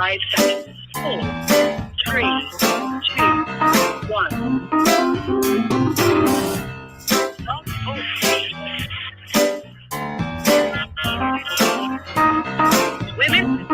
5 seconds. Hold. 3, 2, 1. Women.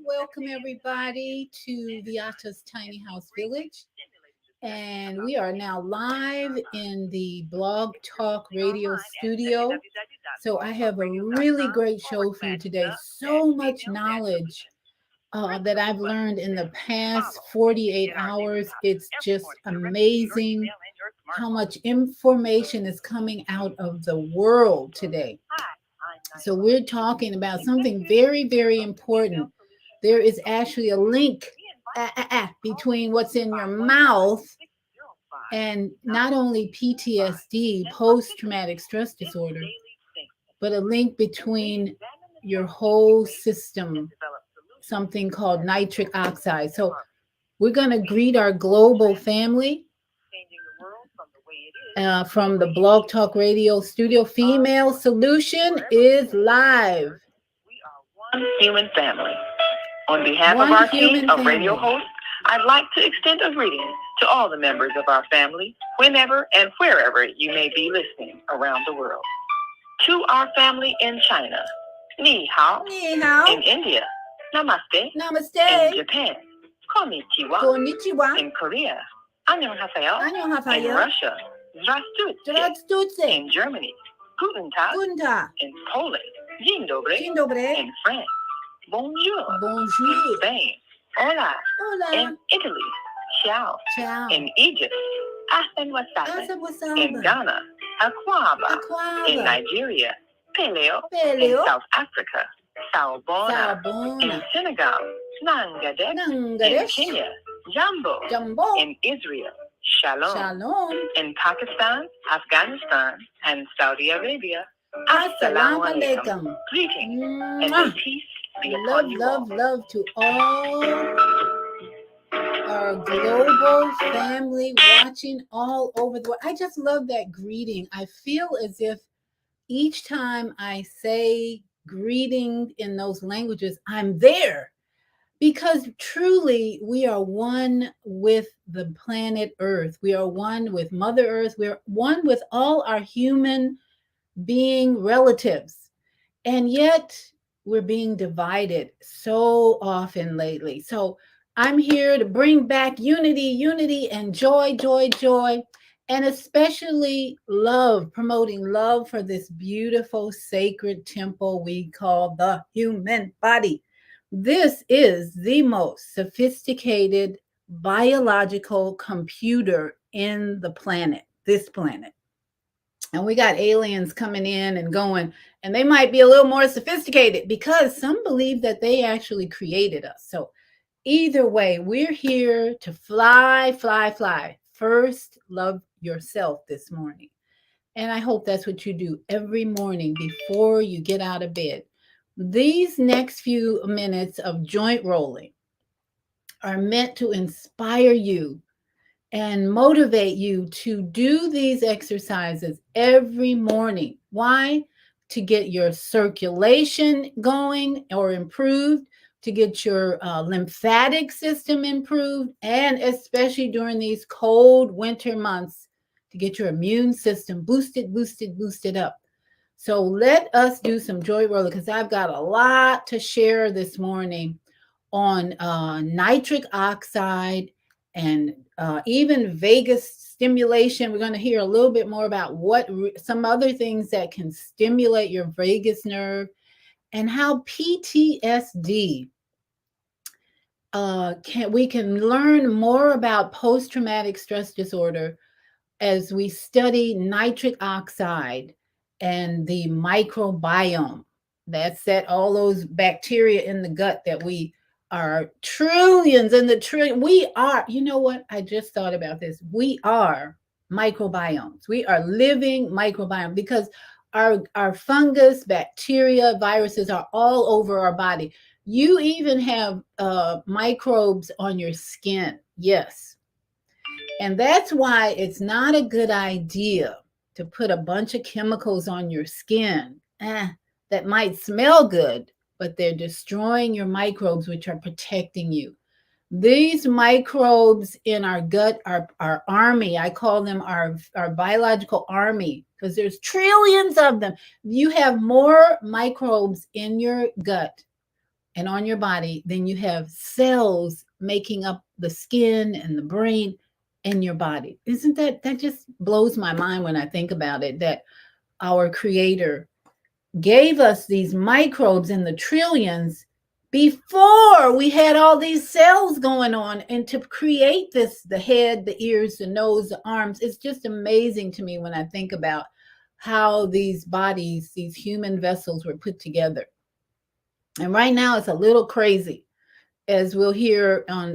Welcome everybody to Viyahta's Tiny House Village. And we are now live in the Blog Talk Radio studio. So I have a really great show for you today. So much knowledge that I've learned in the past 48 hours. It's just amazing how much information is coming out of the world today. So we're talking about something very, very important. There is actually a link between what's in your mouth and not only PTSD, post-traumatic stress disorder, but a link between your whole system, something called nitric oxide. So we're going to greet our global family from the Blog Talk Radio studio. Female Solution is live. We are one human family. On behalf of our team of radio hosts, I'd like to extend a greeting to all the members of our family, whenever and wherever you may be listening around the world. To our family in China, Ni Hao. Ni Hao. In India, Namaste. Namaste. In Japan, Konnichiwa. Konnichiwa. In Korea, Annyeonghaseyo. Annyeonghaseyo. In Russia, Здравствуйте. Здравствуйте. In Germany, Guten Tag. Guten Tag. In Poland, Dzień dobry. Dzień dobry. In France, Bonjour. Bonjour. In Spain, Hola. Hola. In Italy, Ciao. Ciao. In Egypt, Ahlan wa sahlan. Ahlan wa sahlan. In Ghana, Akwaba. Akwaba. In Nigeria, Peleo. Peleo. In South Africa, Sawubona. Sawubona. In Senegal, Nangadesh. In Nangadesh. Kenya, Jambo. Jumbo. In Israel, Shalom. Shalom. In Pakistan, Afghanistan, and Saudi Arabia, Assalamu alaikum. Greetings and Mwah. peace be Love, upon you love, all. love to all our global family watching all over the world. I just love that greeting. I feel as if each time I say greeting in those languages, I'm there. Because truly, we are one with the planet Earth. We are one with Mother Earth. We're one with all our human being relatives. And yet, we're being divided so often lately. So I'm here to bring back unity, and joy, and especially love, promoting love for this beautiful sacred temple we call the human body. This is the most sophisticated biological computer in the planet, this planet. And we got aliens coming in and going, and they might be a little more sophisticated because some believe that they actually created us. So either way, we're here to fly. First, love yourself this morning. And I hope that's what you do every morning before you get out of bed. These next few minutes of joint rolling are meant to inspire you and motivate you to do these exercises every morning. Why? To get your circulation going or improved, to get your lymphatic system improved, and especially during these cold winter months, to get your immune system boosted up. So let us do some joy roller because I've got a lot to share this morning on nitric oxide and even vagus stimulation. We're going to hear a little bit more about some other things that can stimulate your vagus nerve and how PTSD we can learn more about post-traumatic stress disorder as we study nitric oxide and the microbiome. That's all those bacteria in the gut that we are trillions and the trillion. We are, you know what? I just thought about this. We are microbiomes. We are living microbiome because our fungus, bacteria, viruses are all over our body. You even have microbes on your skin. Yes. And that's why it's not a good idea to put a bunch of chemicals on your skin that might smell good, but they're destroying your microbes, which are protecting you. These microbes in our gut are our army. I call them our biological army because there's trillions of them. You have more microbes in your gut and on your body than you have cells making up the skin and the brain in your body. Isn't that just blows my mind when I think about it, that our creator gave us these microbes in the trillions before we had all these cells going on, and to create this, the head, the ears, the nose, the arms. It's just amazing to me when I think about how these bodies, these human vessels were put together. And right now it's a little crazy, as we'll hear on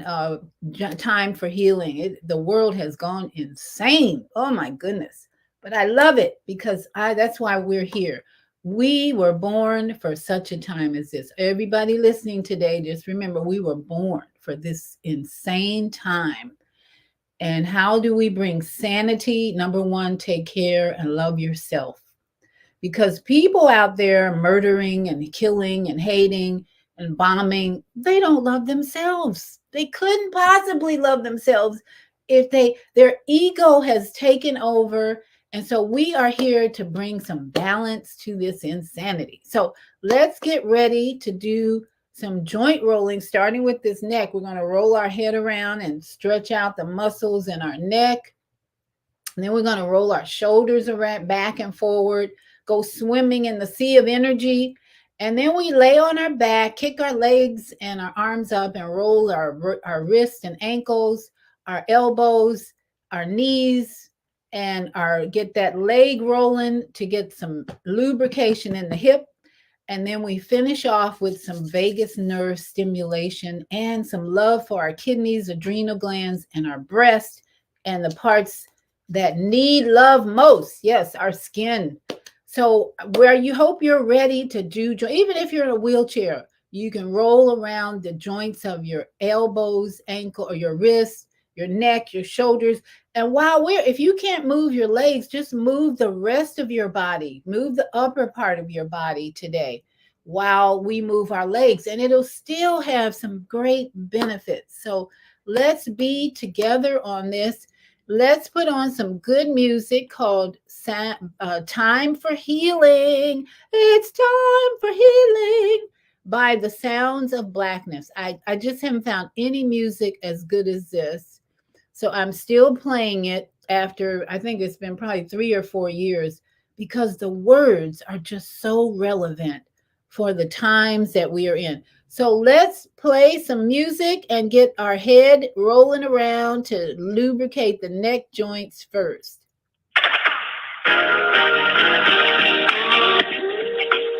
Time for Healing. The world has gone insane. Oh my goodness. But I love it because that's why we're here. We were born for such a time as this. Everybody listening today, just remember we were born for this insane time. And how do we bring sanity? Number one, take care and love yourself, because people out there murdering and killing and hating and bombing, they don't love themselves. They couldn't possibly love themselves if their ego has taken over. And so we are here to bring some balance to this insanity. So let's get ready to do some joint rolling, starting with this neck. We're going to roll our head around and stretch out the muscles in our neck. And then we're going to roll our shoulders around back and forward, go swimming in the sea of energy. And then we lay on our back, kick our legs and our arms up, and roll our wrists and ankles, our elbows, our knees, and get that leg rolling to get some lubrication in the hip. And then we finish off with some vagus nerve stimulation and some love for our kidneys, adrenal glands, and our breast, and the parts that need love most. Yes, our skin. So where you hope you're ready to do, even if you're in a wheelchair, you can roll around the joints of your elbows, ankle, or your wrists, your neck, your shoulders. And if you can't move your legs, just move the rest of your body, move the upper part of your body today while we move our legs, and it'll still have some great benefits. So let's be together on this. Let's put on some good music called Time for Healing. It's time for healing by the Sounds of Blackness. I just haven't found any music as good as this. So I'm still playing it after, I think it's been probably 3 or 4 years, because the words are just so relevant for the times that we are in. So let's play some music and get our head rolling around to lubricate the neck joints first.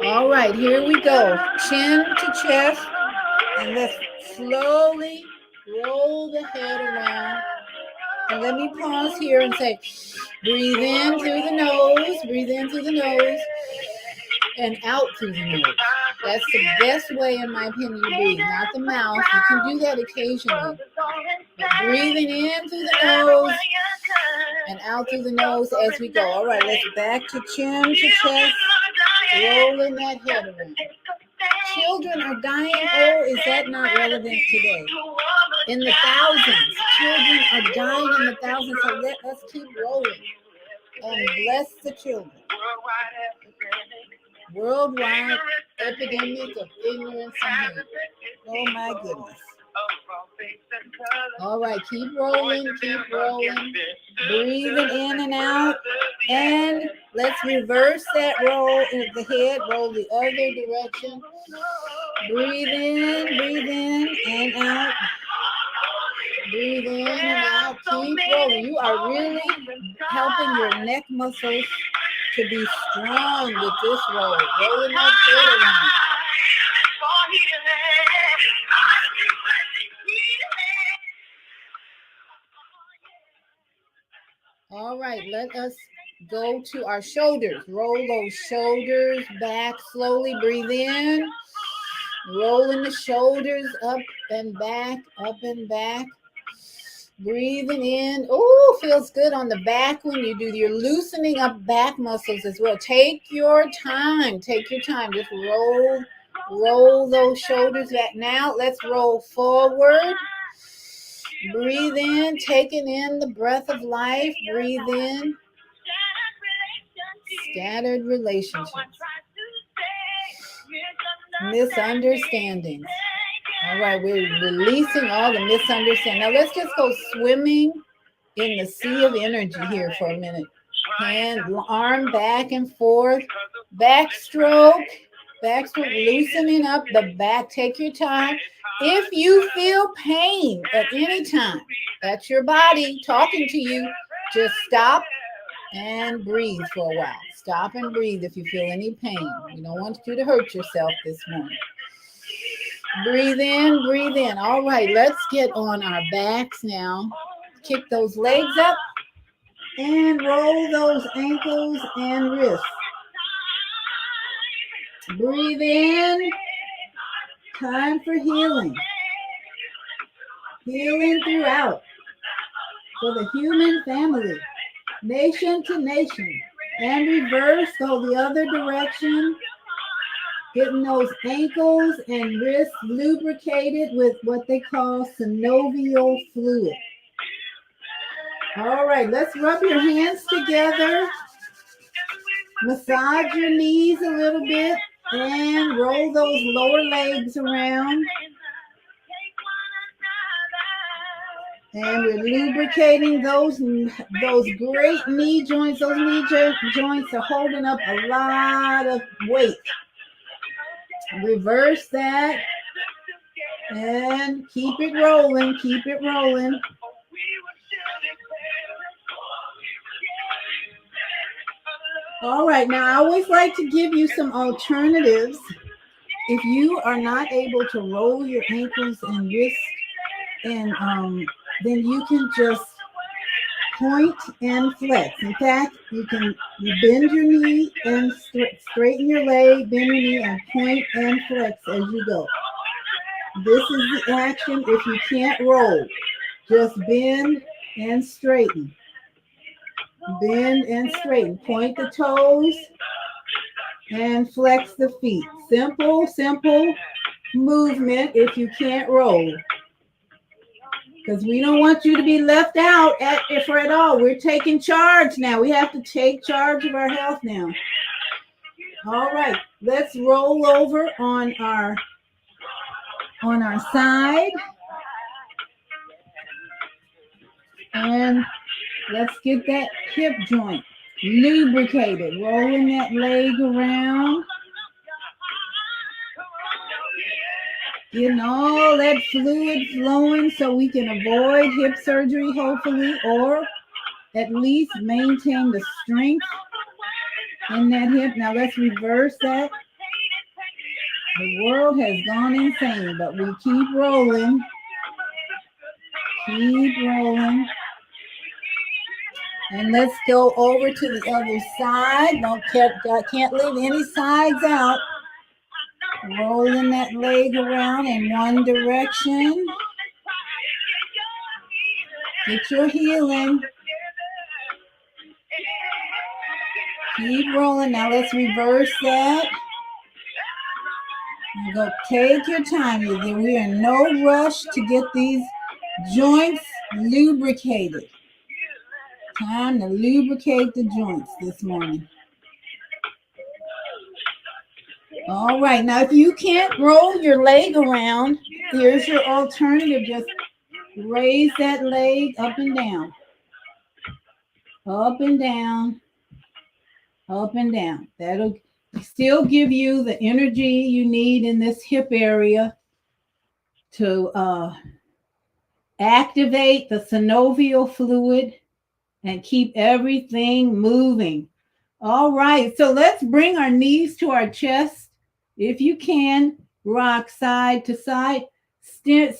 All right, here we go. Chin to chest, and let's slowly roll the head around. And let me pause here and say, breathe in through the nose, breathe in through the nose, and out through the nose. That's the best way, in my opinion, to breathe, not the mouth. You can do that occasionally. But breathing in through the nose and out through the nose as we go. All right, let's back to chin to chest, rolling that head around. Children are dying. Oh, is that not relevant today? In the thousands. Children are dying in the thousands. So let us keep rolling and bless the children. Worldwide epidemic of ignorance and hate. Oh my goodness. All right, keep rolling, breathing in and out. And let's reverse that roll in the head, roll the other direction. Breathe in and out. Breathe in and out. Keep rolling. You are really helping your neck muscles to be strong with this roll. Rolling that head around. All right, let us go to our shoulders. Roll those shoulders back slowly. Breathe in. Rolling the shoulders up and back, up and back. Breathing in. Oh, feels good on the back when you do. You're loosening up back muscles as well. Take your time. Take your time. Just roll those shoulders back. Now let's roll forward. Breathe in, taking in the breath of life. Breathe in. Scattered relationships. Misunderstandings. All right, we're releasing all the misunderstandings. Now let's just go swimming in the sea of energy here for a minute. Hand, arm back and forth. Backstroke. Backstroke, loosening up the back. Take your time. If you feel pain at any time, that's your body talking to you. Just stop and breathe for a while. Stop and breathe if you feel any pain. We don't want you to hurt yourself this morning. Breathe in, breathe in. All right, let's get on our backs now. Kick those legs up and roll those ankles and wrists. Breathe in. Time for healing. Healing throughout. For the human family. Nation to nation. And reverse, go the other direction. Getting those ankles and wrists lubricated with what they call synovial fluid. All right, let's rub your hands together. Massage your knees a little bit and roll those lower legs around. And we're lubricating those great knee joints. Those knee joints are holding up a lot of weight. Reverse that and keep it rolling, keep it rolling. All right, now I always like to give you some alternatives. If you are not able to roll your ankles and wrists, and then you can just point and flex. In fact, you bend your knee and straighten your leg, bend your knee and point and flex as you go. This is the action if you can't roll. Just bend and straighten. Bend and straighten. Point the toes and flex the feet. Simple movement if you can't roll. Because we don't want you to be left out at all. We're taking charge now. We have to take charge of our health now. All right, let's roll over on our side. And let's get that hip joint lubricated. Rolling that leg around. Getting all that fluid flowing so we can avoid hip surgery, hopefully, or at least maintain the strength in that hip. Now let's reverse that. The world has gone insane, but we keep rolling. Keep rolling. And let's go over to the other side. Can't leave any sides out. Rolling that leg around in one direction. Get your healing. Keep rolling. Now let's reverse that. And go. Take your time. We are in no rush to get these joints lubricated. Time to lubricate the joints this morning. All right, now if you can't roll your leg around, here's your alternative. Just raise that leg up and down. Up and down. Up and down. That'll still give you the energy you need in this hip area to activate the synovial fluid and keep everything moving. All right, so let's bring our knees to our chest. If you can, rock side to side,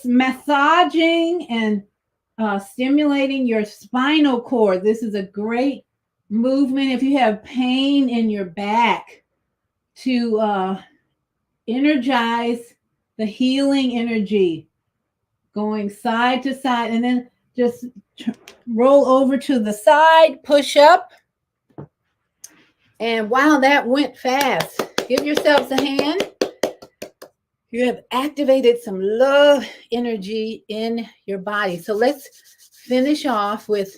massaging and stimulating your spinal cord. This is a great movement if you have pain in your back to energize the healing energy going side to side, and then just roll over to the side, push up. And wow, that went fast. Give yourselves a hand. You have activated some love energy in your body. So let's finish off with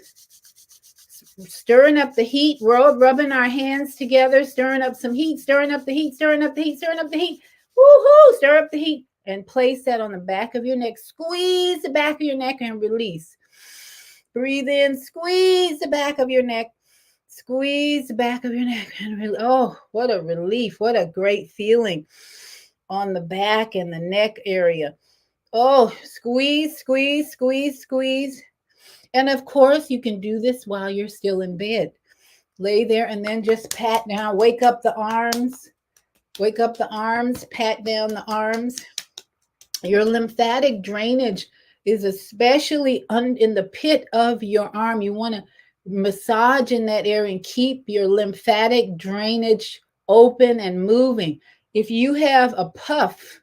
stirring up the heat, rubbing our hands together, stirring up some heat, stirring up the heat, stirring up the heat, stirring up the heat. Woohoo! Stir up the heat and place that on the back of your neck. Squeeze the back of your neck and release. Breathe in, squeeze the back of your neck. Squeeze the back of your neck and release. Oh, what a relief. What a great feeling on the back and the neck area. Oh, squeeze, squeeze, squeeze, squeeze. And of course, you can do this while you're still in bed. Lay there and then just pat down. Wake up the arms. Wake up the arms. Pat down the arms. Your lymphatic drainage is especially in the pit of your arm. You want to massage in that area and keep your lymphatic drainage open and moving. If you have a puff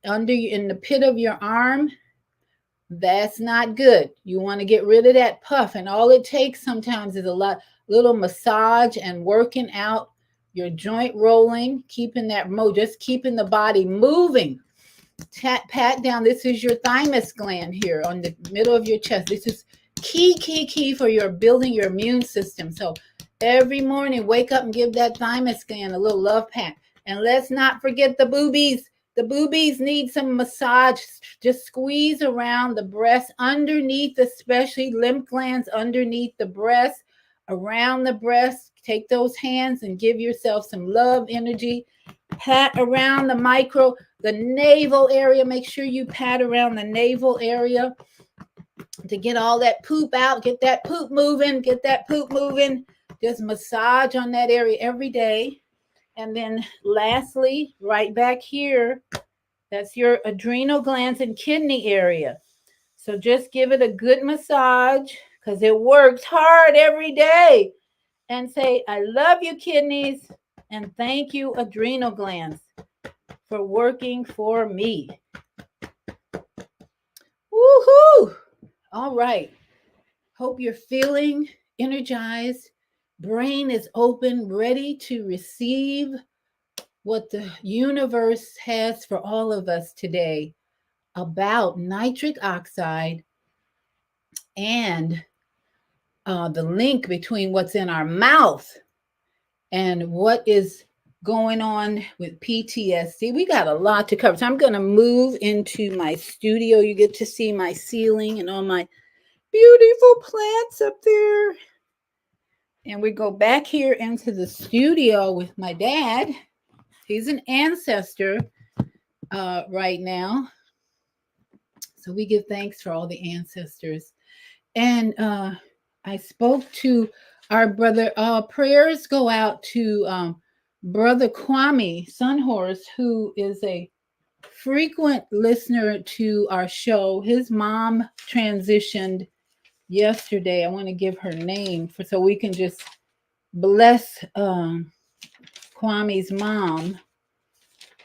in the pit of your arm, that's not good. You want to get rid of that puff, and all it takes sometimes is little massage and working out your joint rolling, keeping that just keeping the body moving. Pat down. This is your thymus gland here on the middle of your chest. This is key for your building your immune system. So every morning, wake up and give that thymus gland a little love pat. And let's not forget the boobies. The boobies need some massage. Just squeeze around the breast, underneath, especially lymph glands underneath the breast, around the breast. Take those hands and give yourself some love energy. Pat around the navel area. Make sure you pat around the navel area to get all that poop out. Get that poop moving. Get that poop moving. Just massage on that area every day. And then lastly, right back here, that's your adrenal glands and kidney area. So just give it a good massage because it works hard every day. And say, I love you, kidneys, and thank you, adrenal glands, for working for me. Woohoo! All right. Hope you're feeling energized. Brain is open, ready to receive what the universe has for all of us today about nitric oxide and the link between what's in our mouth and what is going on with PTSD. We got a lot to cover. So I'm going to move into my studio. You get to see my ceiling and all my beautiful plants up there. And we go back here into the studio with my dad. He's an ancestor right now. So we give thanks for all the ancestors. And I spoke to our brother. Prayers go out to Brother Kwame Sunhorse, who is a frequent listener to our show. His mom transitioned yesterday. I want to give her name so we can just bless Kwame's mom,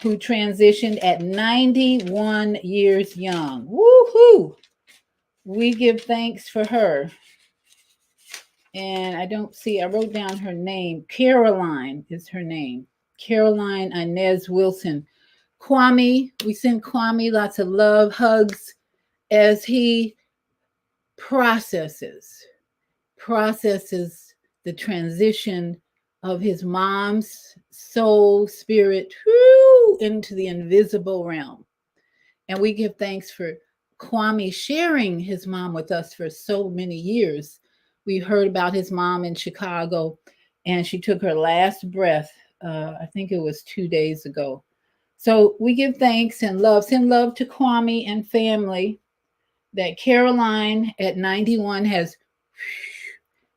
who transitioned at 91 years young. Woohoo! We give thanks for her. And I wrote down her name. Caroline is her name. Caroline Inez Wilson. Kwame, we send Kwame lots of love, hugs as he processes the transition of his mom's soul, spirit, into the invisible realm. And we give thanks for Kwame sharing his mom with us for so many years. We heard about his mom in Chicago, and she took her last breath. I think it was 2 days ago. So we give thanks and love. Send love to Kwame and family that Caroline at 91 has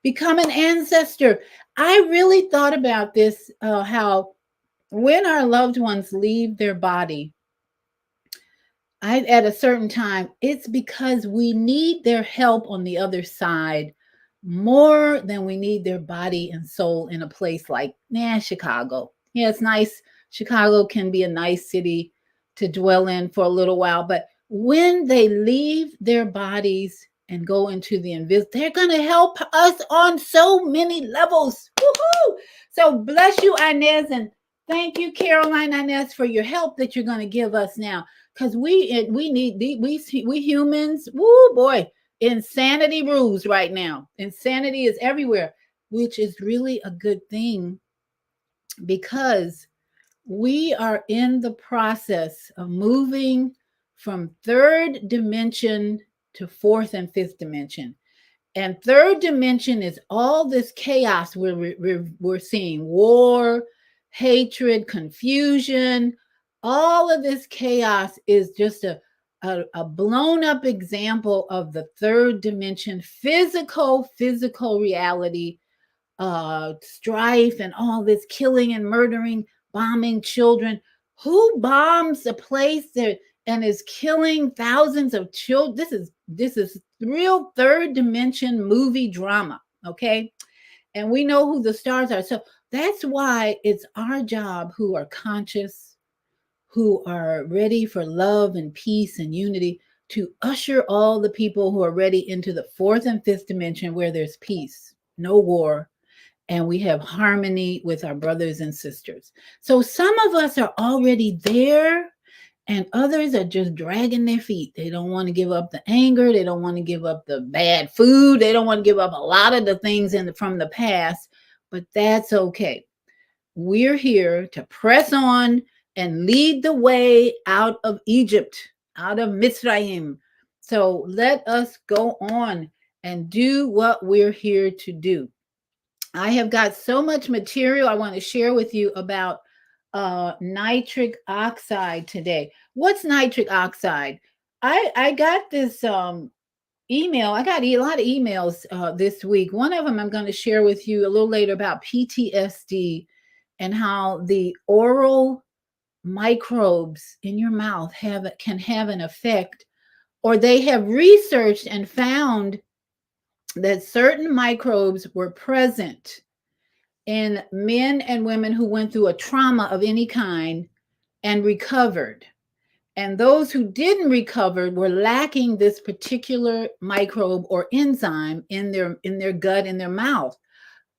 become an ancestor. I really thought about this, how when our loved ones leave their body, at a certain time, it's because we need their help on the other side more than we need their body and soul in a place like Chicago. Yeah, it's nice. Chicago can be a nice city to dwell in for a little while, but when they leave their bodies and go into the invisible, they're going to help us on so many levels. Woohoo! So bless you, Inez, and thank you, Caroline Inez, for your help that you're going to give us now, because we need we humans. Woo boy, insanity rules right now. Insanity is everywhere, which is really a good thing because we are in the process of moving from third dimension to fourth and fifth dimension. And third dimension is all this chaos we're seeing: war, hatred, confusion. All of this chaos is just a blown up example of the third dimension physical reality, strife and all this killing and murdering, bombing children. Who bombs a place that and is killing thousands of children? This is real third dimension movie drama. Okay. And we know who the stars are. So that's why it's our job, who are conscious, who are ready for love and peace and unity, to usher all the people who are ready into the fourth and fifth dimension, where there's peace, no war, and we have harmony with our brothers and sisters. So some of us are already there, and others are just dragging their feet. They don't want to give up the anger. They don't want to give up the bad food. They don't want to give up a lot of the things from the past, but that's okay. We're here to press on and lead the way out of Egypt, out of Mitzrayim. So let us go on and do what we're here to do. I have got so much material I want to share with you about nitric oxide today. What's nitric oxide? I got this email. I got a lot of emails this week. One of them I'm going to share with you a little later about PTSD and how the oral microbes in your mouth can have an effect, or they have researched and found that certain microbes were present in men and women who went through a trauma of any kind and recovered. And those who didn't recover were lacking this particular microbe or enzyme in their gut, in their mouth.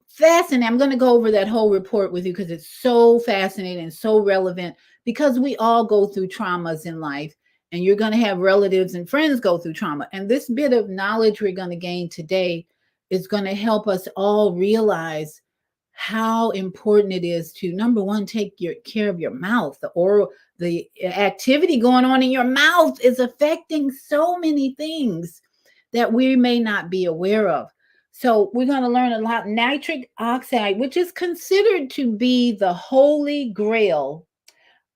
Fascinating. I'm going to go over that whole report with you because it's so fascinating and so relevant, because we all go through traumas in life, and you're going to have relatives and friends go through trauma. And this bit of knowledge we're going to gain today is going to help us all realize how important it is to, number one, take care of your mouth. The activity going on in your mouth is affecting so many things that we may not be aware of. So we're going to learn a lot. Nitric oxide, which is considered to be the holy grail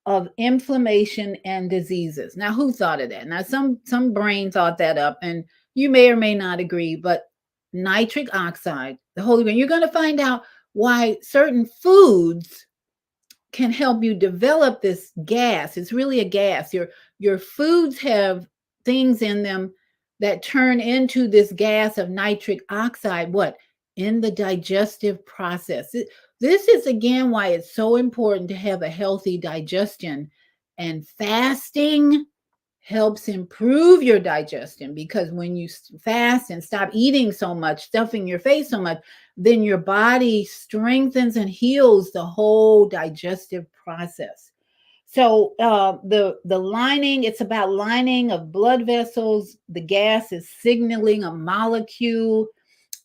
of inflammation and diseases. Now, who thought of that? Now, some brain thought that up, and you may or may not agree, but nitric oxide, the holy grail. You're going to find out why certain foods can help you develop this gas. It's really a gas. Your foods have things in them that turn into this gas of nitric oxide. What? In the digestive process. This is again why it's so important to have a healthy digestion, and fasting helps improve your digestion, because when you fast and stop eating so much, stuffing your face so much, then your body strengthens and heals the whole digestive process. So the lining, it's about lining of blood vessels. The gas is signaling a molecule,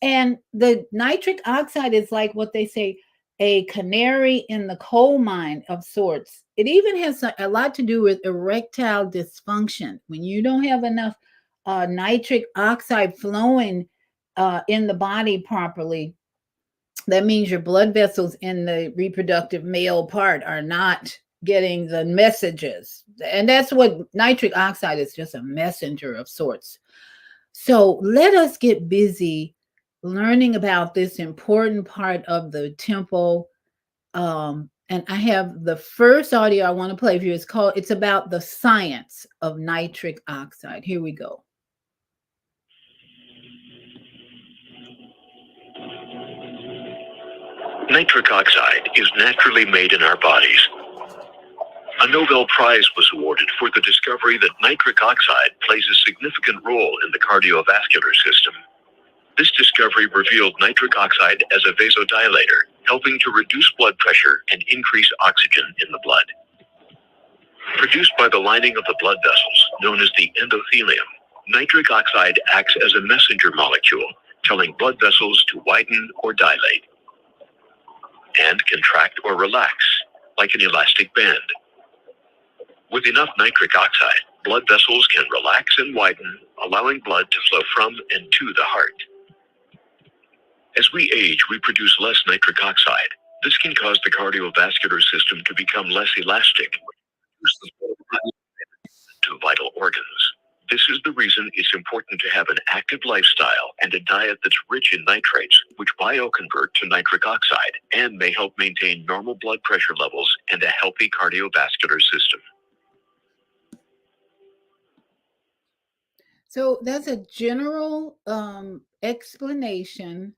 and the nitric oxide is like what they say, a canary in the coal mine of sorts. It even has a lot to do with erectile dysfunction. When you don't have enough nitric oxide flowing in the body properly, that means your blood vessels in the reproductive male part are not getting the messages. And that's what nitric oxide is, just a messenger of sorts. So let us get busy learning about this important part of the temple, And I have the first audio I want to play for you. It's about the science of nitric oxide. Here we go. Nitric oxide is naturally made in our bodies. A Nobel Prize was awarded for the discovery that nitric oxide plays a significant role in the cardiovascular system. This discovery revealed nitric oxide as a vasodilator, helping to reduce blood pressure and increase oxygen in the blood. Produced by the lining of the blood vessels, known as the endothelium, nitric oxide acts as a messenger molecule, telling blood vessels to widen or dilate, and contract or relax, like an elastic band. With enough nitric oxide, blood vessels can relax and widen, allowing blood to flow from and to the heart. As we age, we produce less nitric oxide. This can cause the cardiovascular system to become less elastic, to vital organs. This is the reason it's important to have an active lifestyle and a diet that's rich in nitrates, which bioconvert to nitric oxide and may help maintain normal blood pressure levels and a healthy cardiovascular system. So that's a general explanation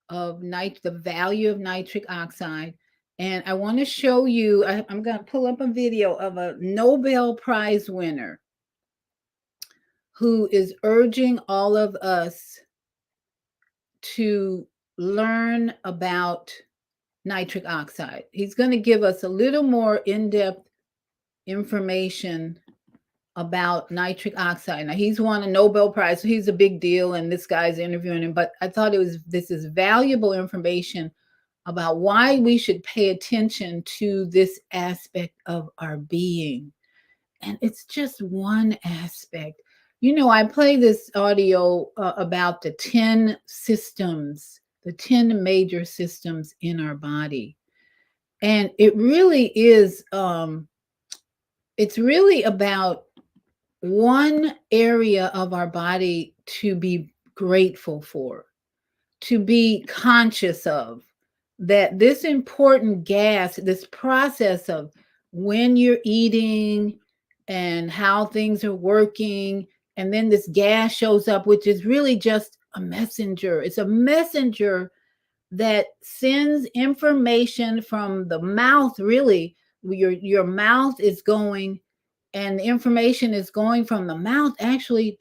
of the value of nitric oxide. And I want to show you, I'm going to pull up a video of a Nobel Prize winner who is urging all of us to learn about nitric oxide. He's going to give us a little more in-depth information about nitric oxide. Now, he's won a Nobel Prize, so he's a big deal, and this guy's interviewing him. But I thought this is valuable information about why we should pay attention to this aspect of our being. And it's just one aspect. You know, I play this audio about the 10 systems, the 10 major systems in our body. And it really is, it's really about one area of our body to be grateful for, to be conscious of, that this important gas, this process of when you're eating and how things are working, and then this gas shows up, which is really just a messenger. It's a messenger that sends information from the mouth, really. Your mouth is going, and the information is going from the mouth actually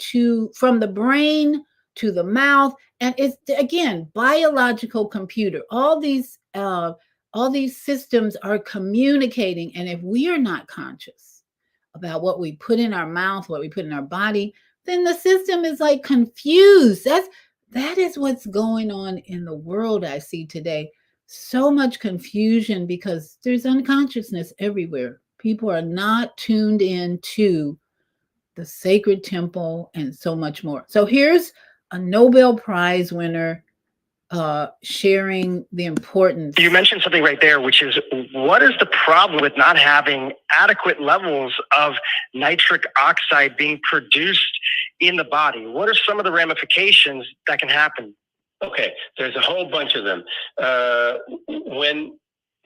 from the brain to the mouth. And it's, again, biological computer. All these systems are communicating. And if we are not conscious about what we put in our mouth, what we put in our body, then the system is like confused. That is what's going on in the world I see today. So much confusion because there's unconsciousness everywhere. People are not tuned in to the sacred temple and so much more. So here's a Nobel Prize winner sharing the importance. You mentioned something right there, which is, what is the problem with not having adequate levels of nitric oxide being produced in the body? What are some of the ramifications that can happen? Okay, there's a whole bunch of them. When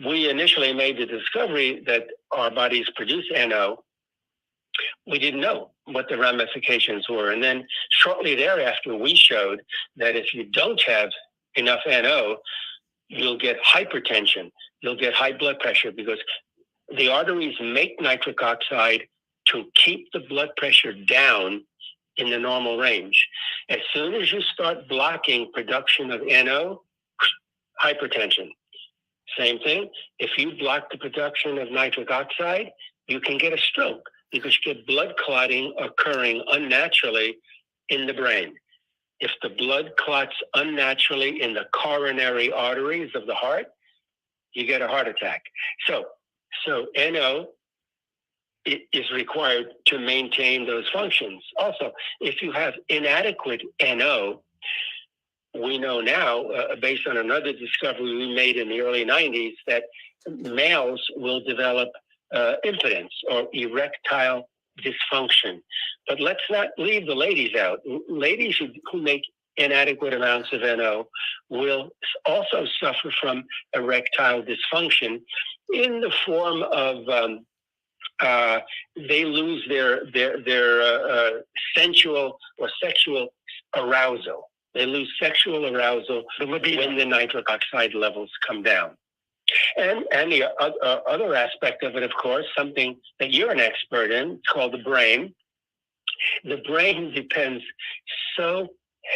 we initially made the discovery that our bodies produce NO, we didn't know what the ramifications were. And then shortly thereafter, we showed that if you don't have enough NO, you'll get hypertension, you'll get high blood pressure, because the arteries make nitric oxide to keep the blood pressure down in the normal range. As soon as you start blocking production of NO, hypertension. Same thing, if you block the production of nitric oxide, you can get a stroke because you get blood clotting occurring unnaturally in the brain. If the blood clots unnaturally in the coronary arteries of the heart, you get a heart attack. So NO is required to maintain those functions. Also, if you have inadequate NO, we know now, based on another discovery we made in the early 90s, that males will develop impotence or erectile dysfunction. But let's not leave the ladies out. Ladies who make inadequate amounts of NO will also suffer from erectile dysfunction in the form of they lose their sensual or sexual arousal. They lose sexual arousal when the nitric oxide levels come down. And the other aspect of it, of course, something that you're an expert in, it's called the brain. The brain depends so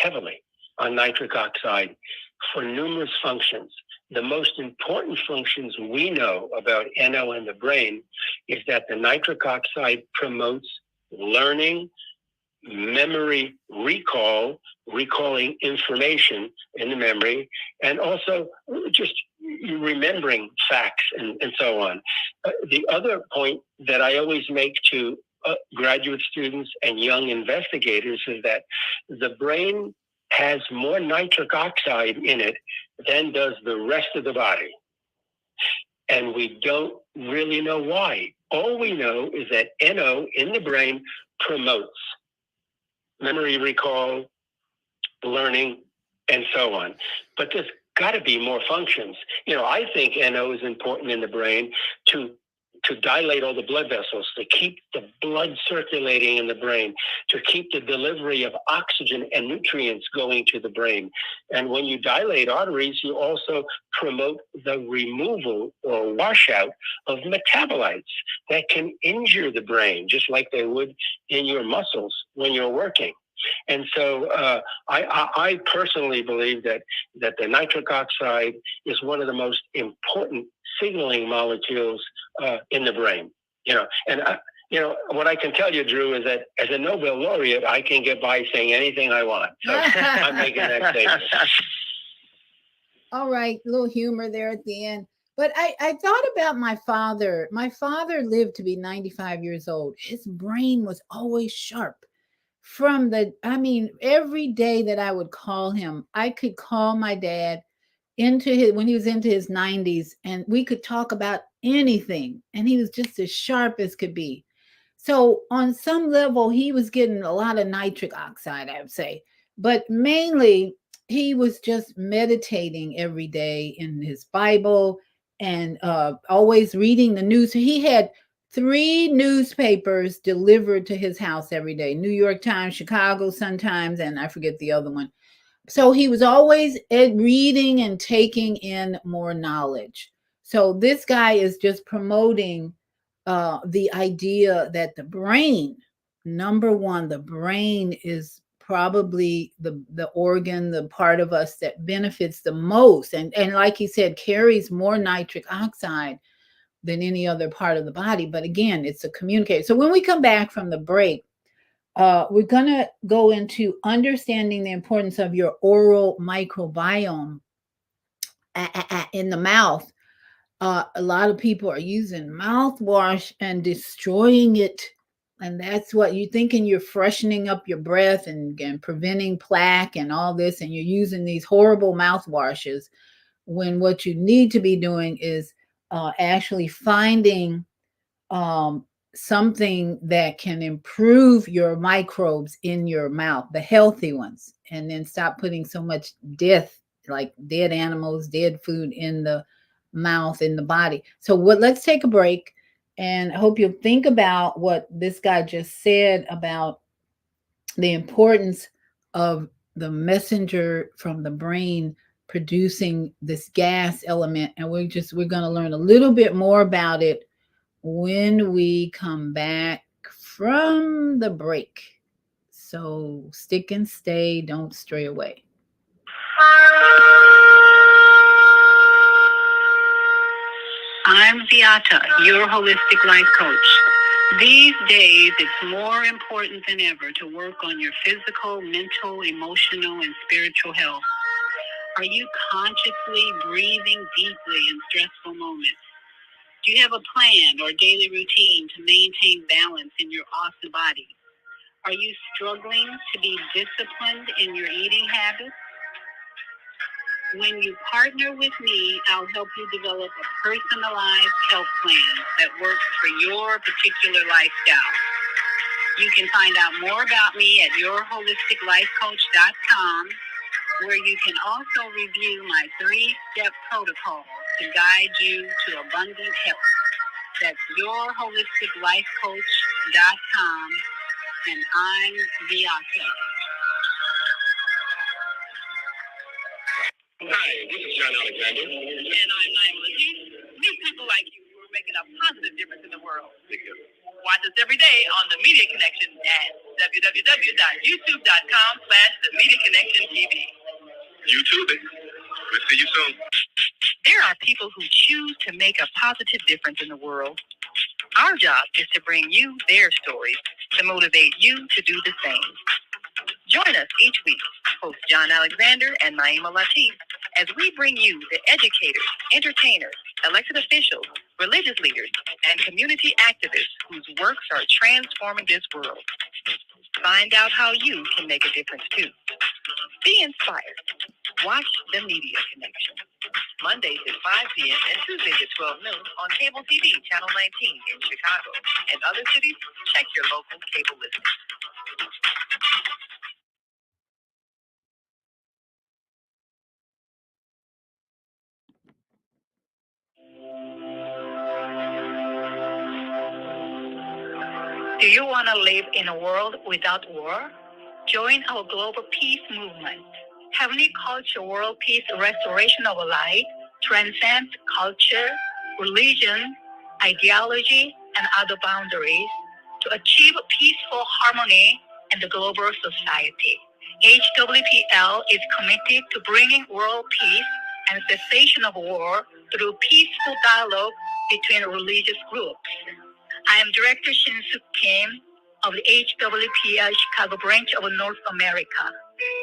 heavily on nitric oxide for numerous functions. The most important functions we know about NO in the brain is that the nitric oxide promotes learning, memory recall, recalling information in the memory, and also just remembering facts and so on. The other point that I always make to graduate students and young investigators is that the brain has more nitric oxide in it than does the rest of the body. And we don't really know why. All we know is that NO in the brain promotes memory recall, learning, and so on. But there's got to be more functions. I think NO is important in the brain to dilate all the blood vessels, to keep the blood circulating in the brain, to keep the delivery of oxygen and nutrients going to the brain. And when you dilate arteries, you also promote the removal or washout of metabolites that can injure the brain, just like they would in your muscles when you're working. And so I personally believe that the nitric oxide is one of the most important signaling molecules in the brain. What I can tell you, Drew, is that as a Nobel laureate, I can get by saying anything I want. So I'm making that statement. All right, a little humor there at the end. But I thought about my father. My father lived to be 95 years old. His brain was always sharp. Every day that I would call him, I could call my dad when he was into his 90s, and we could talk about anything. And he was just as sharp as could be. So on some level, he was getting a lot of nitric oxide, I would say. But mainly, he was just meditating every day in his Bible and always reading the news. He had 3 newspapers delivered to his house every day: New York Times, Chicago Sun-Times, and I forget the other one. So he was always reading and taking in more knowledge. So this guy is just promoting the idea that the brain, number one, the brain is probably the organ, the part of us that benefits the most. And like he said, carries more nitric oxide than any other part of the body. But again, it's a communicator. So when we come back from the break, we're going to go into understanding the importance of your oral microbiome in the mouth. A lot of people are using mouthwash and destroying it. And that's what you're thinking, you're freshening up your breath and preventing plaque and all this. And you're using these horrible mouthwashes when what you need to be doing is actually finding something that can improve your microbes in your mouth, the healthy ones, and then stop putting so much death, like dead animals, dead food in the mouth, in the body. So let's take a break, and I hope you'll think about what this guy just said about the importance of the messenger from the brain producing this gas element. And we're going to learn a little bit more about it when we come back from the break. So stick and stay, don't stray away. I'm Viyahta, your holistic life coach. These days, it's more important than ever to work on your physical, mental, emotional, and spiritual health. Are you consciously breathing deeply in stressful moments? Do you have a plan or daily routine to maintain balance in your awesome body? Are you struggling to be disciplined in your eating habits? When you partner with me, I'll help you develop a personalized health plan that works for your particular lifestyle. You can find out more about me at yourholisticlifecoach.com, where you can also review my 3-step protocol to guide you to abundant health. That's yourholisticlifecoach.com, and I'm Viyahta. Hi, this is John Alexander. And I'm Naima. Meet people like you who are making a positive difference in the world. Watch us every day on The Media Connection at www.youtube.com/The Media Connection TV. YouTube it. We'll see you soon. There are people who choose to make a positive difference in the world. Our job is to bring you their stories to motivate you to do the same. Join us each week, host John Alexander and Naima Latif, as we bring you the educators, entertainers, elected officials, religious leaders, and community activists whose works are transforming this world. Find out how you can make a difference too. Be inspired. Watch The Media Connection. Mondays at 5 p.m. and Tuesdays at 12 noon on cable TV, Channel 19 in Chicago. And other cities, check your local cable listing. Do you want to live in a world without war? Join our global peace movement. Heavenly Culture World Peace Restoration of Light transcends culture, religion, ideology, and other boundaries to achieve peaceful harmony in the global society. HWPL is committed to bringing world peace and cessation of war through peaceful dialogue between religious groups. I am Director Shin-Suk Kim of the HWPL Chicago branch of North America.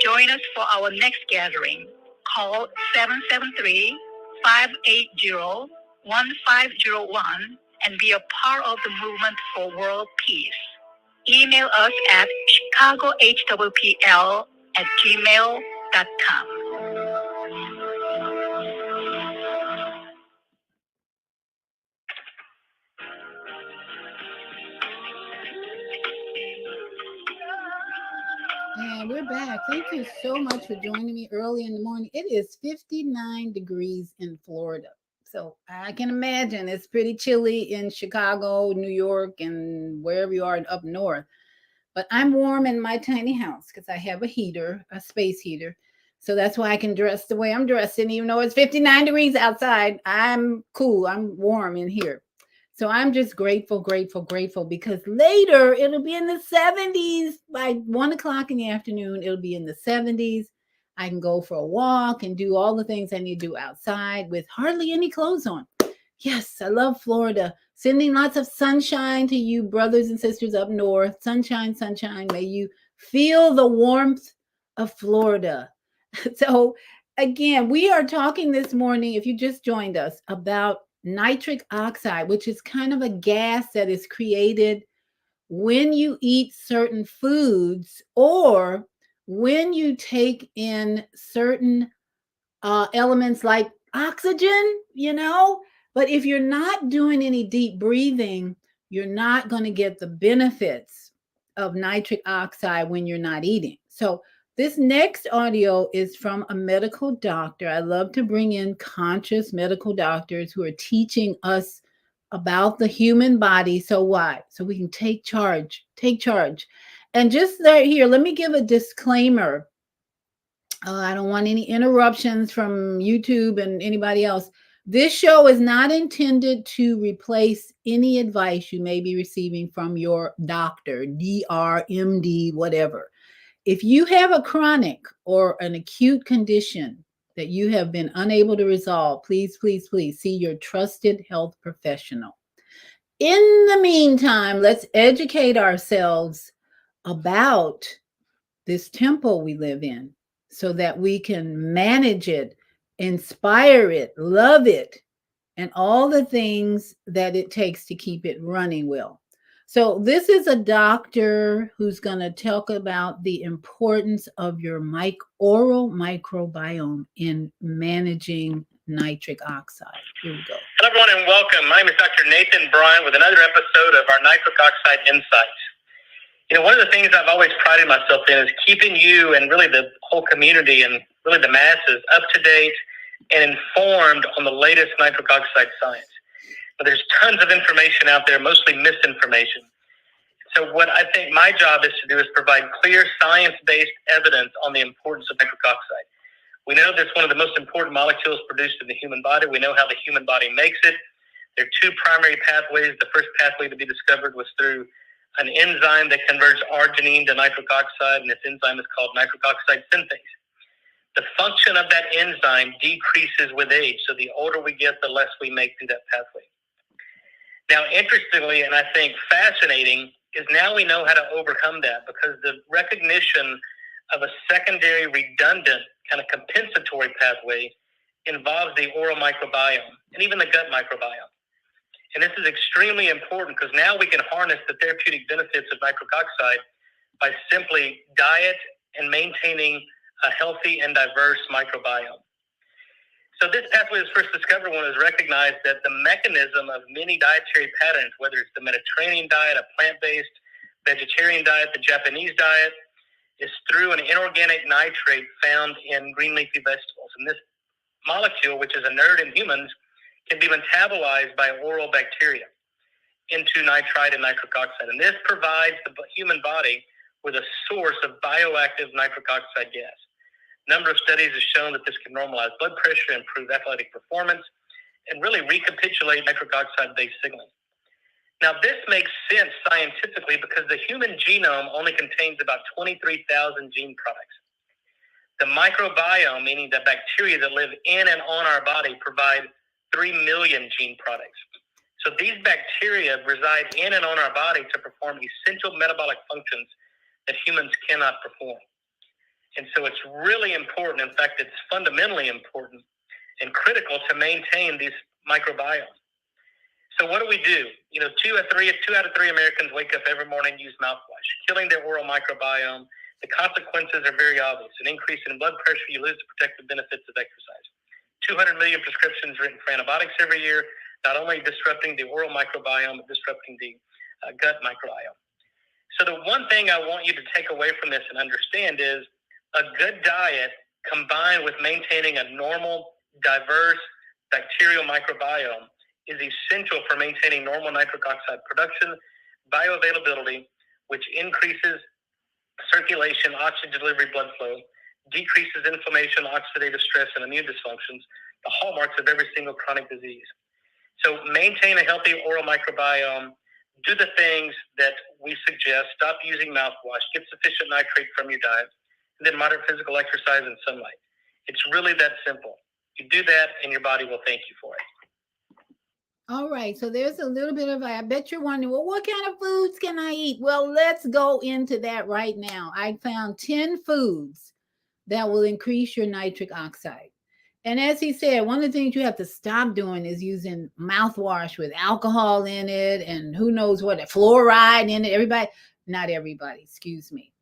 Join us for our next gathering. Call 773-580-1501 and be a part of the movement for world peace. Email us at chicagohwpl@gmail.com. And we're back. Thank you so much for joining me early in the morning. It is 59 degrees in Florida. So I can imagine it's pretty chilly in Chicago, New York, and wherever you are up north. But I'm warm in my tiny house because I have a heater, a space heater. So that's why I can dress the way I'm dressing. Even though it's 59 degrees outside, I'm cool. I'm warm in here. So I'm just grateful because later it'll be in the 70s. By 1 o'clock in the afternoon, it'll be in the 70s. I can go for a walk and do all the things I need to do outside with hardly any clothes on. Yes, I love Florida. Sending lots of sunshine to you, brothers and sisters up north. Sunshine, sunshine. May you feel the warmth of Florida. So again, we are talking this morning, if you just joined us, about nitric oxide, which is kind of a gas that is created when you eat certain foods or when you take in certain elements like oxygen, but if you're not doing any deep breathing, you're not going to get the benefits of nitric oxide when you're not eating. So this next audio is from a medical doctor. I love to bring in conscious medical doctors who are teaching us about the human body. So why? So we can take charge. And just right here, let me give a disclaimer. I don't want any interruptions from YouTube and anybody else. This show is not intended to replace any advice you may be receiving from your doctor, DR, MD, whatever. If you have a chronic or an acute condition that you have been unable to resolve, please see your trusted health professional. In the meantime, let's educate ourselves about this temple we live in so that we can manage it, inspire it, love it, and all the things that it takes to keep it running well. So this is a doctor who's going to talk about the importance of your oral microbiome in managing nitric oxide. Here we go. Hello, everyone, and welcome. My name is Dr. Nathan Bryan with another episode of our Nitric Oxide Insights. One of the things I've always prided myself in is keeping you and really the whole community and really the masses up to date and informed on the latest nitric oxide science. But there's tons of information out there, mostly misinformation. So what I think my job is to do is provide clear science-based evidence on the importance of nitric oxide. We know that it's one of the most important molecules produced in the human body. We know how the human body makes it. There are two primary pathways. The first pathway to be discovered was through an enzyme that converts arginine to nitric oxide, and this enzyme is called nitric oxide synthase. The function of that enzyme decreases with age, so the older we get, the less we make through that pathway. Now, interestingly, and I think fascinating, is now we know how to overcome that, because the recognition of a secondary redundant kind of compensatory pathway involves the oral microbiome and even the gut microbiome. And this is extremely important because now we can harness the therapeutic benefits of nitric oxide by simply diet and maintaining a healthy and diverse microbiome. So this pathway was first discovered when it was recognized that the mechanism of many dietary patterns, whether it's the Mediterranean diet, a plant-based vegetarian diet, the Japanese diet, is through an inorganic nitrate found in green leafy vegetables. And this molecule, which is inert in humans, can be metabolized by oral bacteria into nitrite and nitric oxide. And this provides the human body with a source of bioactive nitric oxide gas. A number of studies have shown that this can normalize blood pressure, improve athletic performance, and really recapitulate nitric oxide-based signaling. Now, this makes sense scientifically because the human genome only contains about 23,000 gene products. The microbiome, meaning the bacteria that live in and on our body, provide 3 million gene products. So these bacteria reside in and on our body to perform essential metabolic functions that humans cannot perform. And so it's really important. In fact, it's fundamentally important and critical to maintain these microbiomes. So what do we do? 2 out of 3 Americans wake up every morning and use mouthwash, killing their oral microbiome. The consequences are very obvious. An increase in blood pressure, you lose the protective benefits of exercise. 200 million prescriptions written for antibiotics every year, not only disrupting the oral microbiome, but disrupting the gut microbiome. So the one thing I want you to take away from this and understand is a good diet combined with maintaining a normal, diverse bacterial microbiome is essential for maintaining normal nitric oxide production, bioavailability, which increases circulation, oxygen delivery, blood flow, decreases inflammation, oxidative stress, and immune dysfunctions, the hallmarks of every single chronic disease. So maintain a healthy oral microbiome, do the things that we suggest, stop using mouthwash, get sufficient nitrate from your diet, and then moderate physical exercise and sunlight. It's really that simple. You do that and your body will thank you for it. All right, so there's a little bit of, I bet you're wondering, well, what kind of foods can I eat? Well, let's go into that right now. I found 10 foods that will increase your nitric oxide. And as he said, one of the things you have to stop doing is using mouthwash with alcohol in it and who knows what, fluoride in it. Not everybody, excuse me.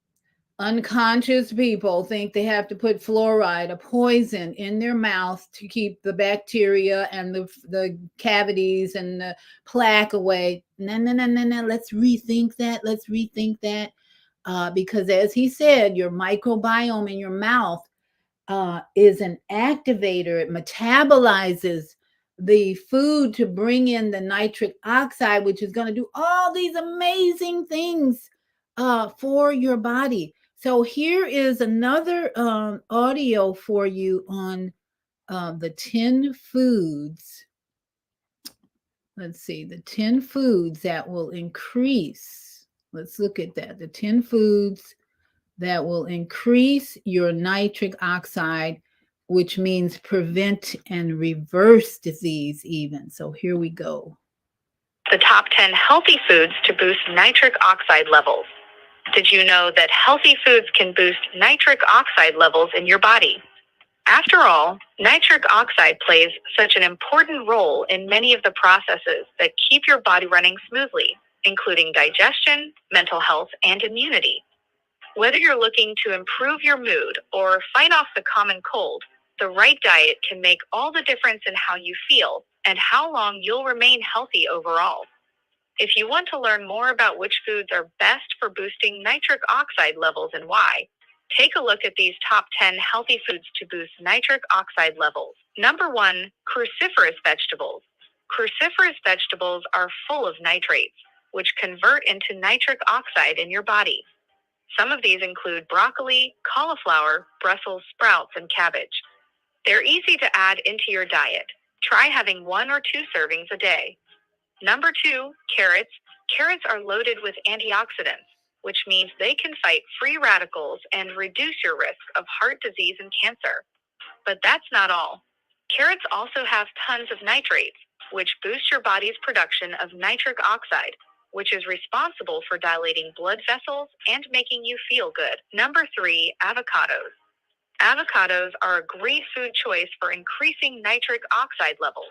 Unconscious people think they have to put fluoride, a poison, in their mouth to keep the bacteria and the cavities and the plaque away. No. Let's rethink that. Because as he said, your microbiome in your mouth is an activator. It metabolizes the food to bring in the nitric oxide, which is going to do all these amazing things for your body. So here is another audio for you on the 10 foods. Let's see, the 10 foods that will increase. Let's look at that. The 10 foods that will increase your nitric oxide, which means prevent and reverse disease even. So here we go. The top 10 healthy foods to boost nitric oxide levels. Did you know that healthy foods can boost nitric oxide levels in your body? After all, nitric oxide plays such an important role in many of the processes that keep your body running smoothly, including digestion, mental health, and immunity. Whether you're looking to improve your mood or fight off the common cold, the right diet can make all the difference in how you feel and how long you'll remain healthy overall. If you want to learn more about which foods are best for boosting nitric oxide levels and why, take a look at these top 10 healthy foods to boost nitric oxide levels. Number 1, cruciferous vegetables. Cruciferous vegetables are full of nitrates, which convert into nitric oxide in your body. Some of these include broccoli, cauliflower, Brussels sprouts, and cabbage. They're easy to add into your diet. Try having 1 or 2 servings a day. Number 2, carrots. Carrots are loaded with antioxidants, which means they can fight free radicals and reduce your risk of heart disease and cancer. But that's not all. Carrots also have tons of nitrates, which boost your body's production of nitric oxide, which is responsible for dilating blood vessels and making you feel good. Number 3, avocados. Avocados are a great food choice for increasing nitric oxide levels.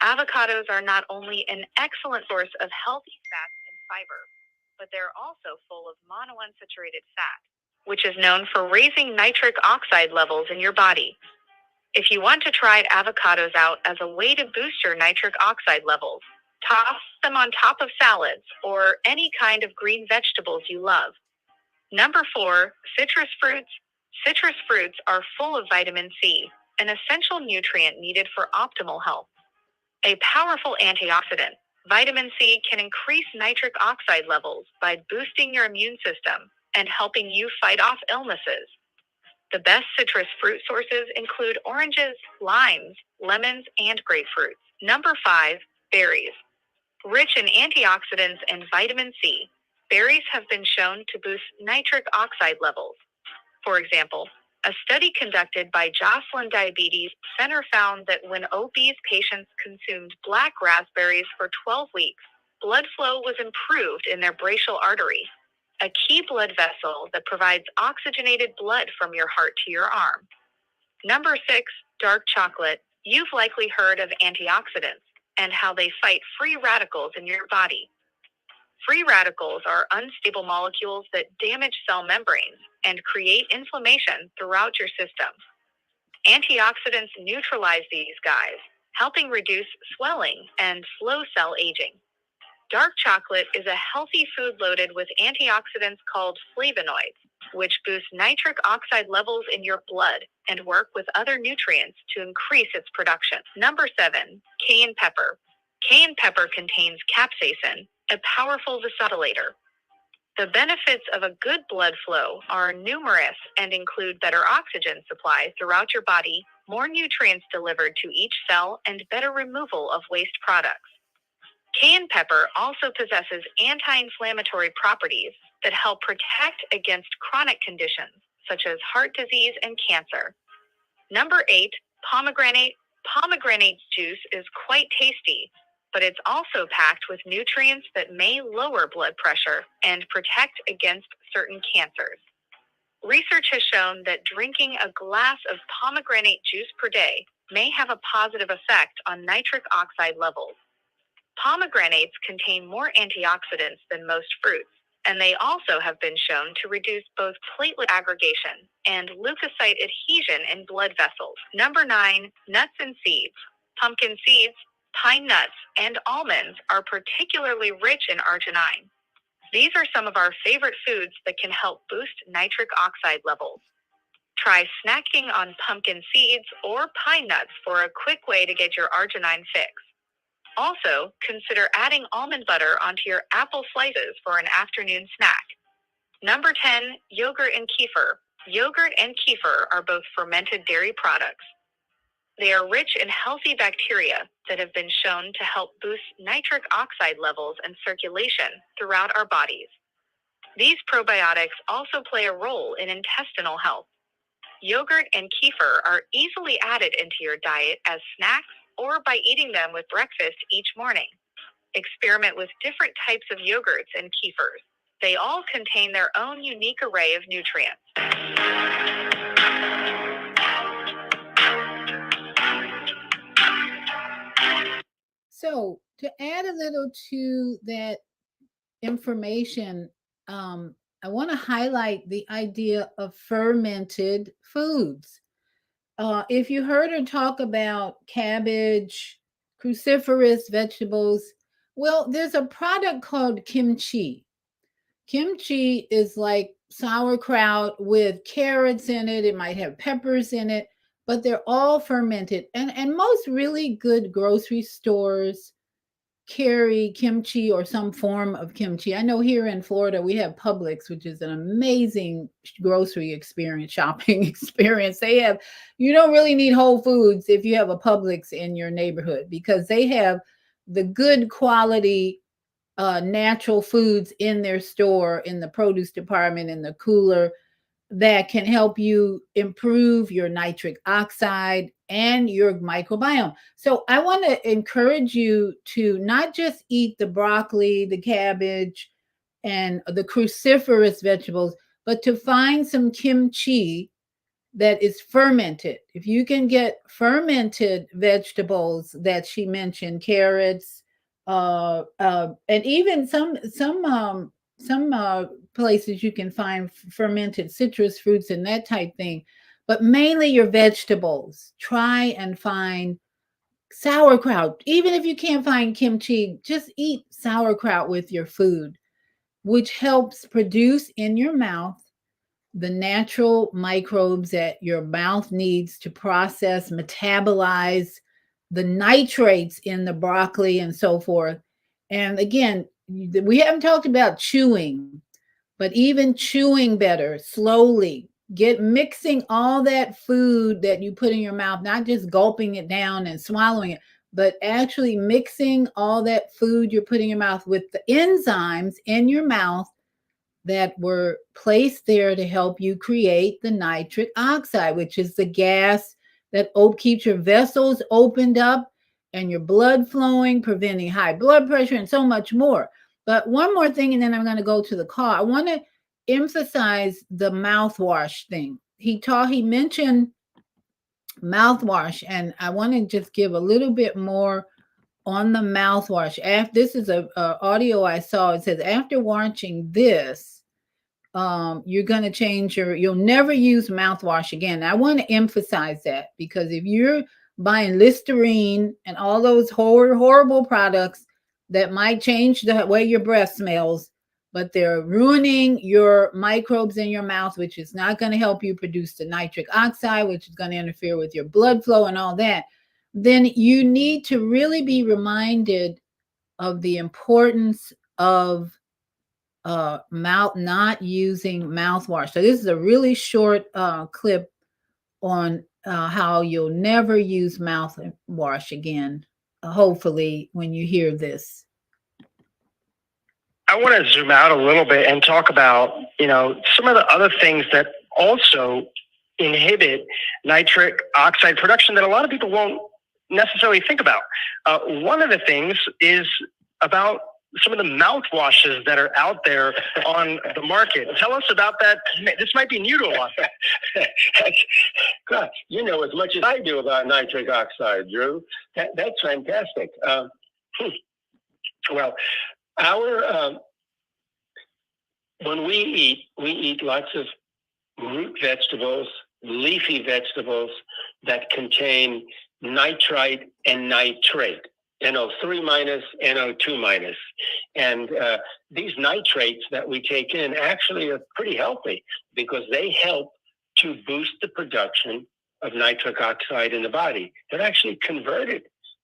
Avocados are not only an excellent source of healthy fats and fiber, but they're also full of monounsaturated fat, which is known for raising nitric oxide levels in your body. If you want to try avocados out as a way to boost your nitric oxide levels, toss them on top of salads or any kind of green vegetables you love. Number 4, citrus fruits. Citrus fruits are full of vitamin C, an essential nutrient needed for optimal health. A powerful antioxidant, vitamin C can increase nitric oxide levels by boosting your immune system and helping you fight off illnesses. The best citrus fruit sources include oranges, limes, lemons, and grapefruits. Number 5, berries. Rich in antioxidants and vitamin C, berries have been shown to boost nitric oxide levels. For example, a study conducted by Joslin Diabetes Center found that when obese patients consumed black raspberries for 12 weeks, blood flow was improved in their brachial artery, a key blood vessel that provides oxygenated blood from your heart to your arm. Number 6, dark chocolate. You've likely heard of antioxidants and how they fight free radicals in your body. Free radicals are unstable molecules that damage cell membranes and create inflammation throughout your system. Antioxidants neutralize these guys, helping reduce swelling and slow cell aging. Dark chocolate is a healthy food loaded with antioxidants called flavonoids, which boost nitric oxide levels in your blood and work with other nutrients to increase its production. Number 7, cayenne pepper. Cayenne pepper contains capsaicin, a powerful vasodilator. The benefits of a good blood flow are numerous and include better oxygen supply throughout your body, more nutrients delivered to each cell, and better removal of waste products. Cayenne pepper also possesses anti-inflammatory properties that help protect against chronic conditions such as heart disease and cancer. Number 8, pomegranate. Pomegranate juice is quite tasty, but it's also packed with nutrients that may lower blood pressure and protect against certain cancers. Research has shown that drinking a glass of pomegranate juice per day may have a positive effect on nitric oxide levels. Pomegranates contain more antioxidants than most fruits, and they also have been shown to reduce both platelet aggregation and leukocyte adhesion in blood vessels. Number 9, nuts and seeds. Pumpkin seeds, pine nuts, and almonds are particularly rich in arginine. These are some of our favorite foods that can help boost nitric oxide levels. Try snacking on pumpkin seeds or pine nuts for a quick way to get your arginine fix. Also, consider adding almond butter onto your apple slices for an afternoon snack. Number 10, yogurt and kefir. Yogurt and kefir are both fermented dairy products. They are rich in healthy bacteria that have been shown to help boost nitric oxide levels and circulation throughout our bodies. These probiotics also play a role in intestinal health. Yogurt and kefir are easily added into your diet as snacks or by eating them with breakfast each morning. Experiment with different types of yogurts and kefirs. They all contain their own unique array of nutrients. So to add a little to that information, I want to highlight the idea of fermented foods. If you heard her talk about cabbage, cruciferous vegetables, Well, there's a product called kimchi. Kimchi is like sauerkraut with carrots in it. It might have peppers in it, but they're all fermented. And most really good grocery stores carry kimchi or some form of kimchi. I know here in Florida we have Publix, which is an amazing grocery experience, shopping experience. They have, you don't really need Whole Foods if you have a Publix in your neighborhood, because they have the good quality natural foods in their store, in the produce department, in the cooler, that can help you improve your nitric oxide and your microbiome. So I want to encourage you to not just eat the broccoli, the cabbage, and the cruciferous vegetables, but to find some kimchi that is fermented. If you can get fermented vegetables that she mentioned, carrots, and even some places you can find fermented citrus fruits and that type thing, but mainly your vegetables. Try and find sauerkraut. Even if you can't find kimchi, just eat sauerkraut with your food, which helps produce in your mouth the natural microbes that your mouth needs to process, metabolize the nitrates in the broccoli and so forth. And again, we haven't talked about chewing, but even chewing better, slowly, get mixing all that food that you put in your mouth, not just gulping it down and swallowing it, but actually mixing all that food you're putting in your mouth with the enzymes in your mouth that were placed there to help you create the nitric oxide, which is the gas that keeps your vessels opened up and your blood flowing, preventing high blood pressure, and so much more. But one more thing, and then I'm going to go to the call. I want to emphasize the mouthwash thing. He mentioned mouthwash, and I want to just give a little bit more on the mouthwash. This is a audio I saw. It says, after watching this, you're going to you'll never use mouthwash again. I want to emphasize that, because if you're buying Listerine and all those horrible products that might change the way your breath smells, but they're ruining your microbes in your mouth, which is not going to help you produce the nitric oxide, which is going to interfere with your blood flow and all that, then you need to really be reminded of the importance of not using mouthwash. So this is a really short clip on how you'll never use mouthwash again, hopefully, when you hear this. I want to zoom out a little bit and talk about, some of the other things that also inhibit nitric oxide production that a lot of people won't necessarily think about. One of the things is about some of the mouthwashes that are out there on the market. Tell us about that. This might be new to us. God, you know as much as I do about nitric oxide, Drew. That's fantastic. Well, when we eat lots of root vegetables, leafy vegetables that contain nitrite and nitrate. NO3 minus, NO2 minus. And these nitrates that we take in actually are pretty healthy, because they help to boost the production of nitric oxide in the body. They're actually converted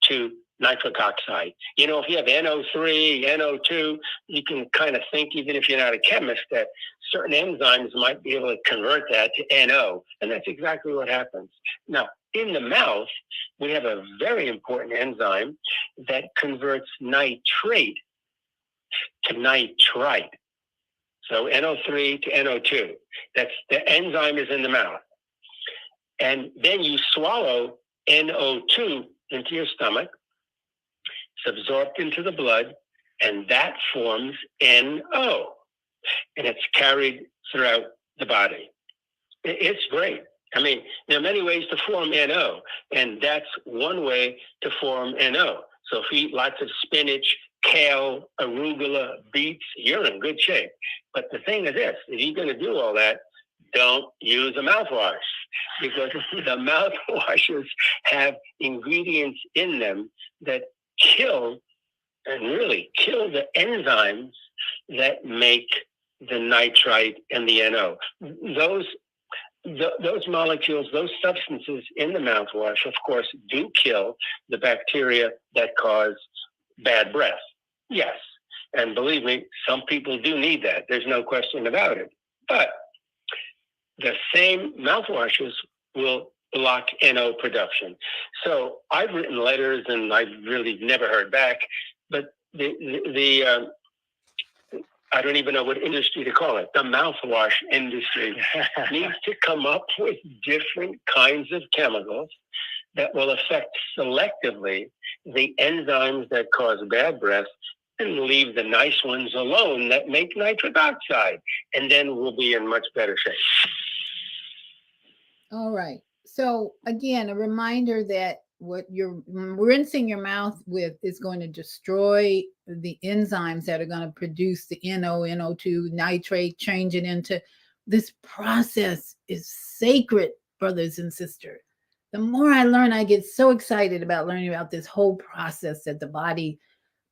to nitric oxide. If you have NO3, NO2, you can kind of think, even if you're not a chemist, that certain enzymes might be able to convert that to NO. And that's exactly what happens. Now, in the mouth, we have a very important enzyme that converts nitrate to nitrite. So NO3 to NO2. That's the enzyme is in the mouth. And then you swallow NO2 into your stomach. It's absorbed into the blood, and that forms NO. And it's carried throughout the body. It's great. I mean, there are many ways to form NO, and that's one way to form NO. So if you eat lots of spinach, kale, arugula, beets, you're in good shape. But the thing is this, if you're going to do all that, don't use a mouthwash, because the mouthwashes have ingredients in them that kill and really kill the enzymes that make the nitrite and the NO. Those molecules, those substances in the mouthwash, of course, do kill the bacteria that cause bad breath. Yes. And believe me, some people do need that. There's no question about it. But the same mouthwashes will block NO production. So I've written letters and I've really never heard back, but I don't even know what industry to call it. The mouthwash industry needs to come up with different kinds of chemicals that will affect selectively the enzymes that cause bad breath and leave the nice ones alone that make nitric oxide. And then we'll be in much better shape. All right. So again, a reminder that what you're rinsing your mouth with is going to destroy the enzymes that are going to produce the NO, NO2, nitrate, change it into this process is sacred, brothers and sisters. The more I learn, I get so excited about learning about this whole process that the body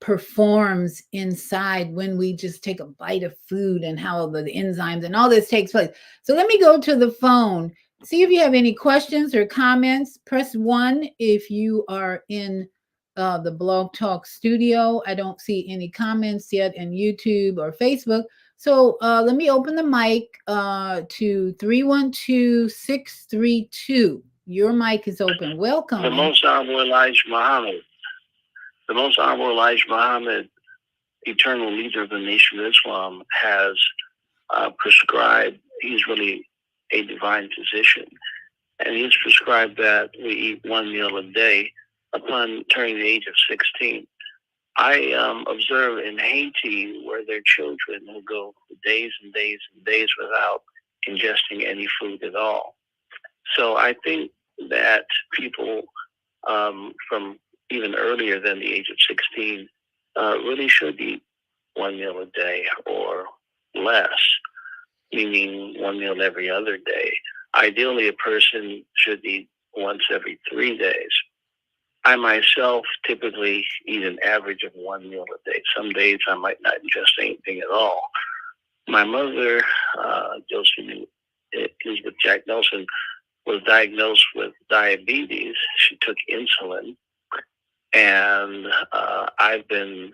performs inside when we just take a bite of food and how the enzymes and all this takes place. So let me go to the phone. See if you have any questions or comments. Press 1 if you are in the Blog Talk studio. I don't see any comments yet in YouTube or Facebook. So let me open the mic to 312-632. Your mic is open. Welcome. The Most Honorable Elijah Muhammad. The Most Honorable Elijah Muhammad, eternal leader of the Nation of Islam, has prescribed, he's really a divine physician, and he's prescribed that we eat one meal a day upon turning the age of 16. I observe in Haiti where there are children who go days and days and days without ingesting any food at all. So I think that people from even earlier than the age of 16 really should eat one meal a day or less, meaning one meal every other day. Ideally, a person should eat once every 3 days. I myself typically eat an average of one meal a day. Some days I might not ingest anything at all. My mother, Elizabeth Jack Nelson, was diagnosed with diabetes. She took insulin, and I've been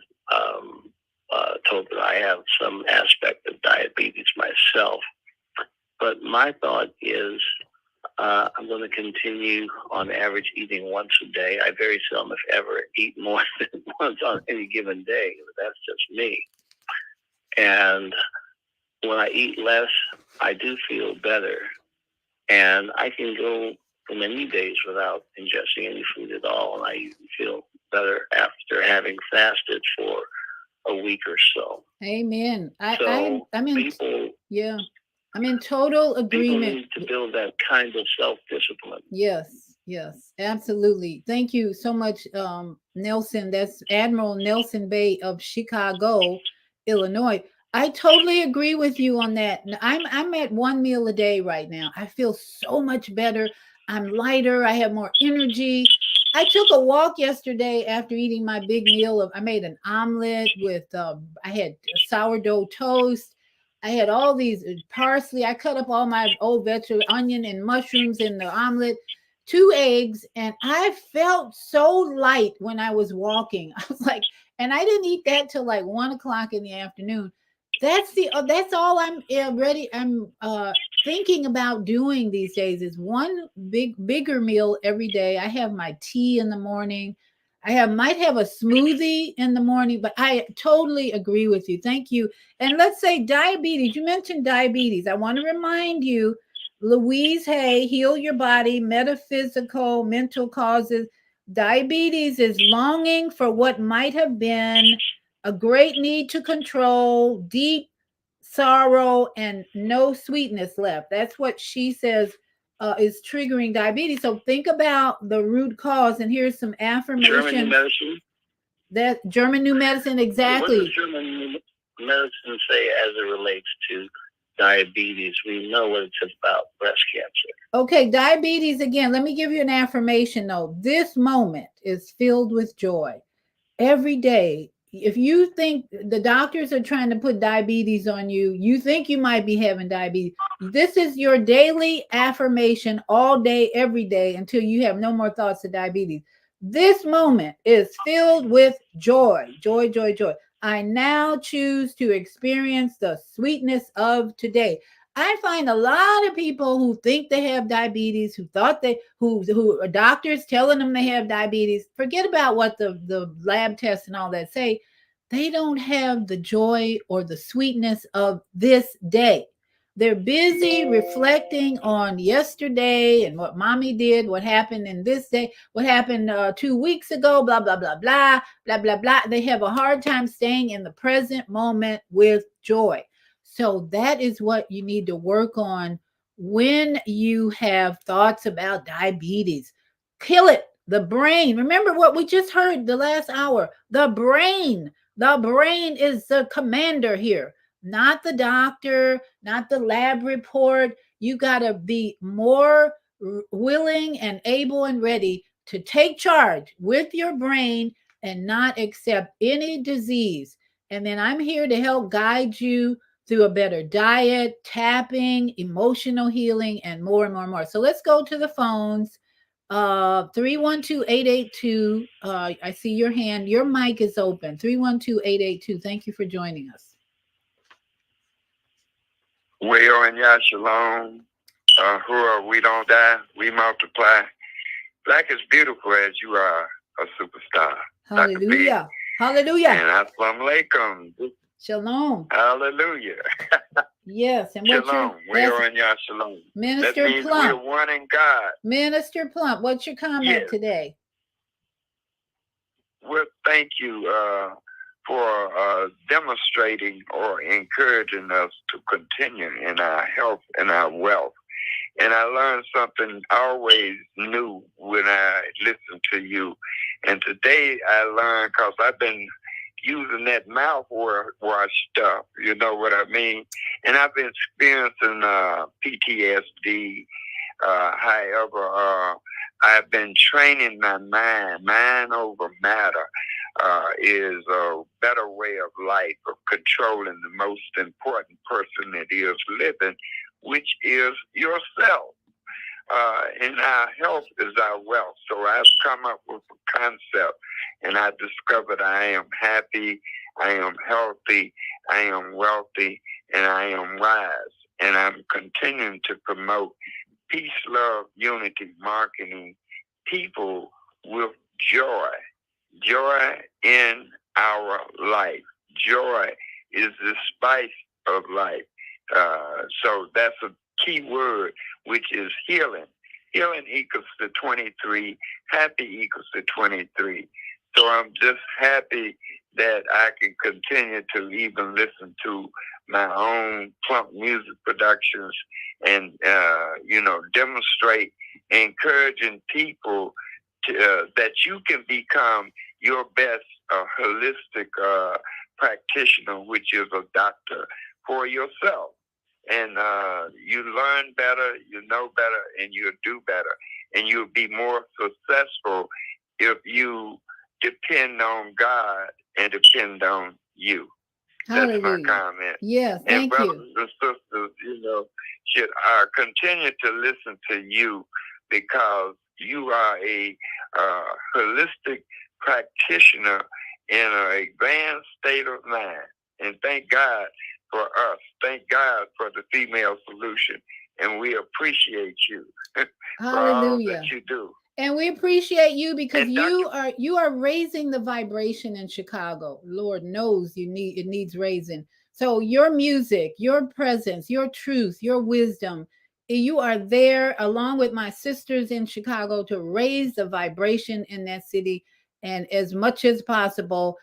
told that I have some aspect of diabetes myself. But my thought is I'm going to continue on average eating once a day. I very seldom, if ever, eat more than once on any given day. That's just me. And when I eat less, I do feel better. And I can go for many days without ingesting any food at all. And I even feel better after having fasted for a week or so. Amen. I'm in total agreement. People need to build that kind of self-discipline. Yes, absolutely. Thank you so much, Nelson. That's Admiral Nelson Bay of Chicago, Illinois. I totally agree with you on that. I'm at one meal a day right now. I feel so much better. I'm lighter. I have more energy. I took a walk yesterday after eating my big meal. I made an omelet with, I had sourdough toast. I had all these parsley. I cut up all my old vegetable, onion and mushrooms in the omelet, 2 eggs. And I felt so light when I was walking. I was like, and I didn't eat that till like 1 o'clock in the afternoon. That's all I'm ready. I'm thinking about doing these days is one bigger meal every day. I have my tea in the morning. Might have a smoothie in the morning, but I totally agree with you. Thank you. And let's say diabetes. You mentioned diabetes. I want to remind you, Louise Hay, Heal Your Body, Metaphysical, Mental Causes. Diabetes is longing for what might have been, a great need to control, deep sorrow, and no sweetness left. That's what she says is triggering diabetes. So think about the root cause, and here's some affirmation. German New Medicine? That German New Medicine, exactly. What does German New Medicine say as it relates to diabetes? We know what it's about, breast cancer. Okay, diabetes, again, let me give you an affirmation though. This moment is filled with joy. Every day if you think the doctors are trying to put diabetes on you, you think you might be having diabetes. This is your daily affirmation all day, every day until you have no more thoughts of diabetes. This moment is filled with joy, joy, joy, joy. I now choose to experience the sweetness of today. I find a lot of people who think they have diabetes, who are doctors telling them they have diabetes. Forget about what the lab tests and all that say. They don't have the joy or the sweetness of this day. They're busy reflecting on yesterday and what mommy did, what happened in this day, what happened 2 weeks ago, blah, blah, blah, blah, blah, blah, blah. They have a hard time staying in the present moment with joy. So that is what you need to work on when you have thoughts about diabetes. Kill it. The brain. Remember what we just heard the last hour. The brain is the commander here, not the doctor, not the lab report. You got to be more willing and able and ready to take charge with your brain and not accept any disease. And then I'm here to help guide you through a better diet, tapping, emotional healing, and more and more and more. So let's go to the phones. 312-882. I see your hand. Your mic is open. 312-882. Thank you for joining us. Well, and Yah Shalom. We don't die, we multiply. Black is beautiful as you are a superstar. Hallelujah. Hallelujah. And Assalamu alaikum. Shalom. Hallelujah. Yes. And Shalom. We are in Yah Shalom. Minister that means Plump. We're one in God. Minister Plump, what's your comment today? Well, thank you for demonstrating or encouraging us to continue in our health and our wealth. And I learned something always new when I listened to you. And today I learned, because I've been using that mouthwash stuff, you know what I mean? And I've been experiencing PTSD. However, I've been training my mind over matter is a better way of life, of controlling the most important person that is living, which is yourself. And our health is our wealth. So I've come up with a concept, and I discovered I am happy, I am healthy, I am wealthy, and I am wise. And I'm continuing to promote peace, love, unity, marketing people with joy. Joy in our life. Joy is the spice of life. So that's a key word, which is healing. Healing equals to 23. Happy equals to 23. So I'm just happy that I can continue to even listen to my own Plump music productions and, demonstrate, encouraging people to, that you can become your best holistic practitioner, which is a doctor for yourself. And you learn better, you know better, and you'll do better. And you'll be more successful if you depend on God and depend on you. Hallelujah. That's my comment. Yes, and thank you. brothers and sisters, should continue to listen to you, because you are a holistic practitioner in an advanced state of mind. And thank God for us. Thank God for the female solution. And we appreciate you for all that you do. And we appreciate you because you are raising the vibration in Chicago. Lord knows it needs raising. So your music, your presence, your truth, your wisdom, you are there along with my sisters in Chicago to raise the vibration in that city, and as much as possible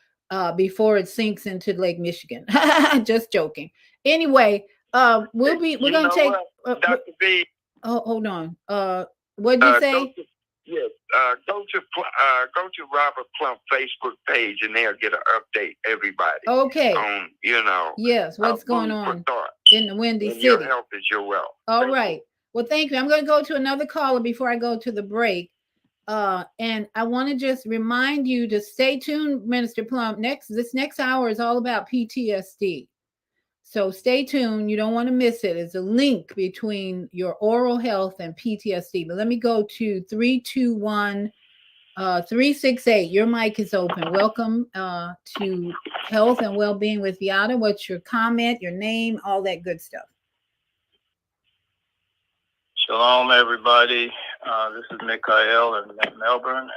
before it sinks into Lake Michigan. Just joking. Anyway, we're gonna take Dr. B. Oh, hold on. What'd you say? Go to Robert Plump Facebook page, and they'll get an update. Everybody. Okay. On Yes, what's going on in the Windy City? Your health is your wealth. All right. Well, thank you. I'm going to go to another caller before I go to the break. And I want to just remind you to stay tuned, Minister Plum. This next hour is all about PTSD. So stay tuned. You don't want to miss it. It's a link between your oral health and PTSD. But let me go to 321 368. Your mic is open. Welcome to Health and Wellbeing with Viyahta. What's your comment, your name, all that good stuff? Shalom, everybody. This is Mikael in Melbourne, and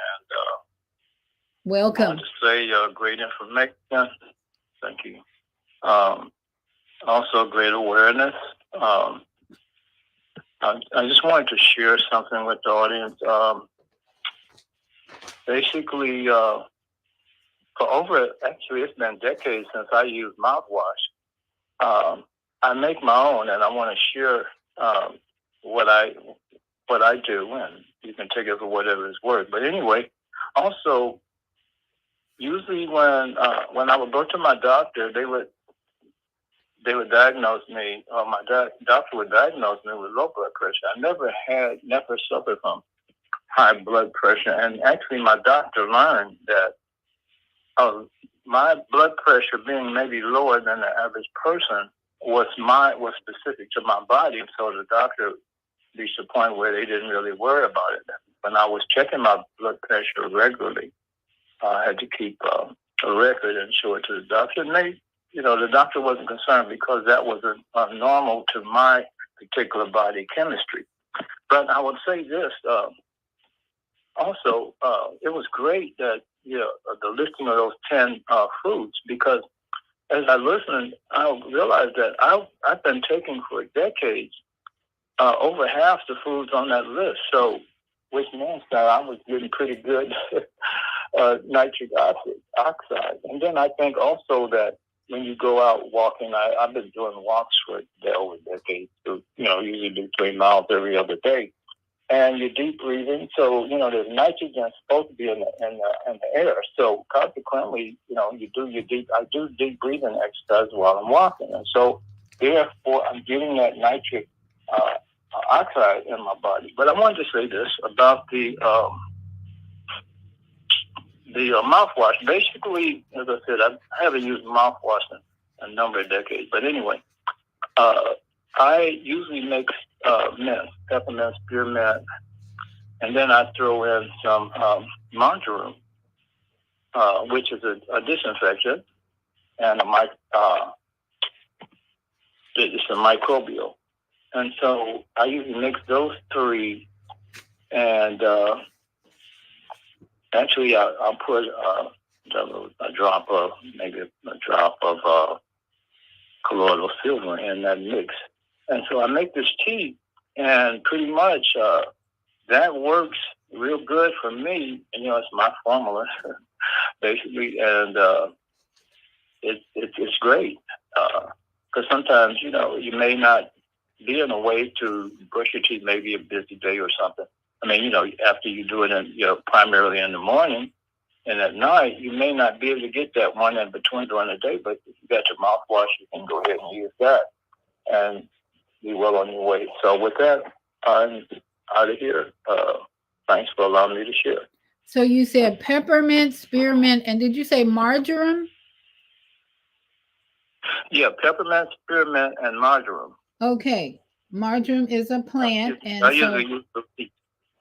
welcome. I want to say great information. Thank you. Also, great awareness. I just wanted to share something with the audience. Basically, for actually, it's been decades since I used mouthwash. I make my own, and I want to share what I do, and you can take it for whatever it's worth. But anyway, also, usually when I would go to my doctor, they would diagnose me, or my doctor would diagnose me with low blood pressure. I never suffered from high blood pressure, and actually my doctor learned that my blood pressure being maybe lower than the average person was specific to my body. So the doctor reached a point where they didn't really worry about it. When I was checking my blood pressure regularly, I had to keep a record and show it to the doctor. And the doctor wasn't concerned because that wasn't normal to my particular body chemistry. But I would say this, also, it was great that, the listing of those 10 foods, because as I listened, I realized that I've been taking for decades over half the foods on that list. So, which means that I was getting pretty good nitric oxide. And then I think also that when you go out walking, I've been doing walks for over decades. So, usually do 3 miles every other day. And you're deep breathing, so there's nitrogen supposed to be in the air. So consequently, I do deep breathing exercise while I'm walking, and so therefore I'm getting that nitric oxide in my body. But I wanted to say this about the mouthwash. Basically, as I said, I haven't used mouthwash in a number of decades. But anyway, I usually make mint, peppermint, spearmint, and then I throw in some marjoram, which is a disinfectant, and it's a microbial. And so I usually mix those 3, and actually I'll put a drop of colloidal silver in that mix. And so I make this tea, and pretty much that works real good for me. And, it's my formula, basically, and it's great. Because sometimes, you may not be in a way to brush your teeth, maybe a busy day or something. I mean, after you do it primarily in the morning, and at night, you may not be able to get that one in between during the day, but if you got your mouthwash, you can go ahead and use that and be well on your way. So with that, I'm out of here. Thanks for allowing me to share. So you said peppermint, spearmint, and did you say marjoram? Yeah, peppermint, spearmint, and marjoram. Okay. Marjoram is a plant. I usually use the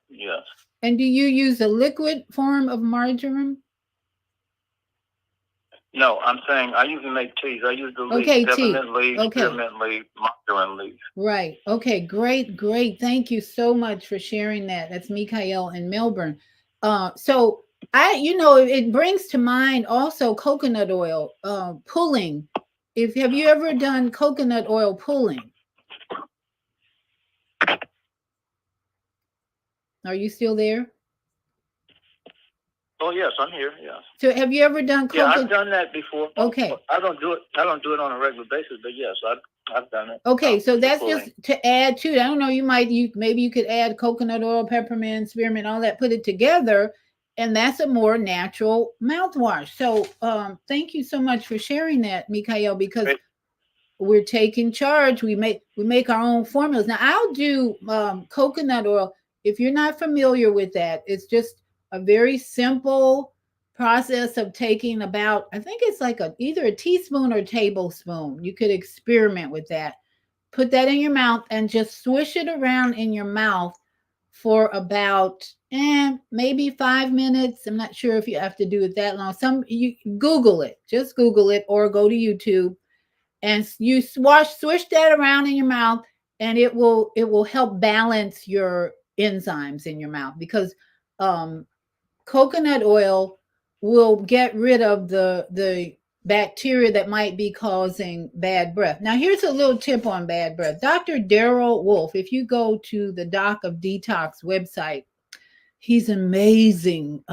yes. And do you use a liquid form of marjoram? No, I'm saying I usually make teas. I use the leaf, peppermint leaf, spearmint leaf, marjoram leaf. Right. Okay, great. Thank you so much for sharing that. That's Mikael in Melbourne. So it brings to mind also coconut oil pulling. Have you ever done coconut oil pulling? Are you still there? Oh yes, I'm here. Yes. So have you ever done coconut? Yeah, I've done that before. Okay. I don't do it on a regular basis, but yes, I've done it. Okay, so that's just to add to it. I don't know. Maybe you could add coconut oil, peppermint, spearmint, all that. Put it together, and that's a more natural mouthwash. So thank you so much for sharing that, Mikael, because we're taking charge. We make our own formulas. Now I'll do coconut oil. If you're not familiar with that, it's just a very simple process of taking about, I think it's like either a teaspoon or a tablespoon. You could experiment with that. Put that in your mouth and just swish it around in your mouth for about maybe 5 minutes. I'm not sure if you have to do it that long. You Google it, just Google it, or go to YouTube and you swish that around in your mouth, and it will help balance your enzymes in your mouth, because coconut oil will get rid of the bacteria that might be causing bad breath. Now, here's a little tip on bad breath. Dr. Daryl Wolf, if you go to the Doc of Detox website, he's an amazing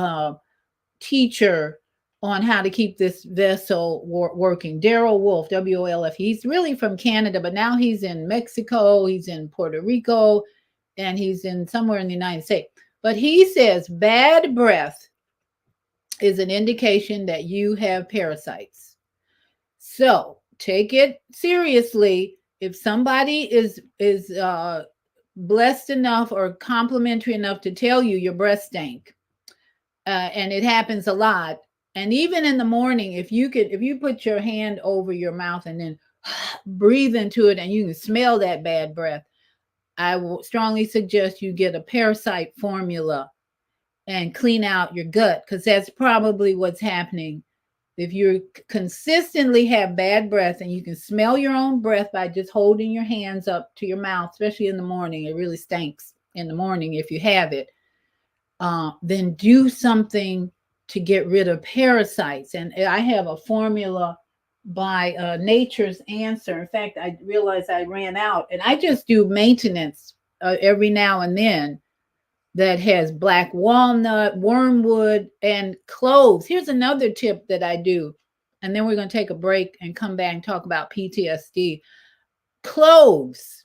teacher on how to keep this vessel working. Daryl Wolf, WOLF. He's really from Canada, but now he's in Mexico, he's in Puerto Rico, and he's in somewhere in the United States. But he says bad breath is an indication that you have parasites. So take it seriously. If somebody is blessed enough or complimentary enough to tell you your breath stink, and it happens a lot, and even in the morning, if you put your hand over your mouth and then breathe into it, and you can smell that bad breath, I will strongly suggest you get a parasite formula and clean out your gut, because that's probably what's happening. If you consistently have bad breath and you can smell your own breath by just holding your hands up to your mouth, especially in the morning, it really stinks in the morning if you have it, then do something to get rid of parasites. And I have a formula by Nature's Answer. In fact, I realized I ran out, and I just do maintenance every now and then, that has black walnut, wormwood, and cloves. Here's another tip that I do, and then we're going to take a break and come back and talk about PTSD. Cloves.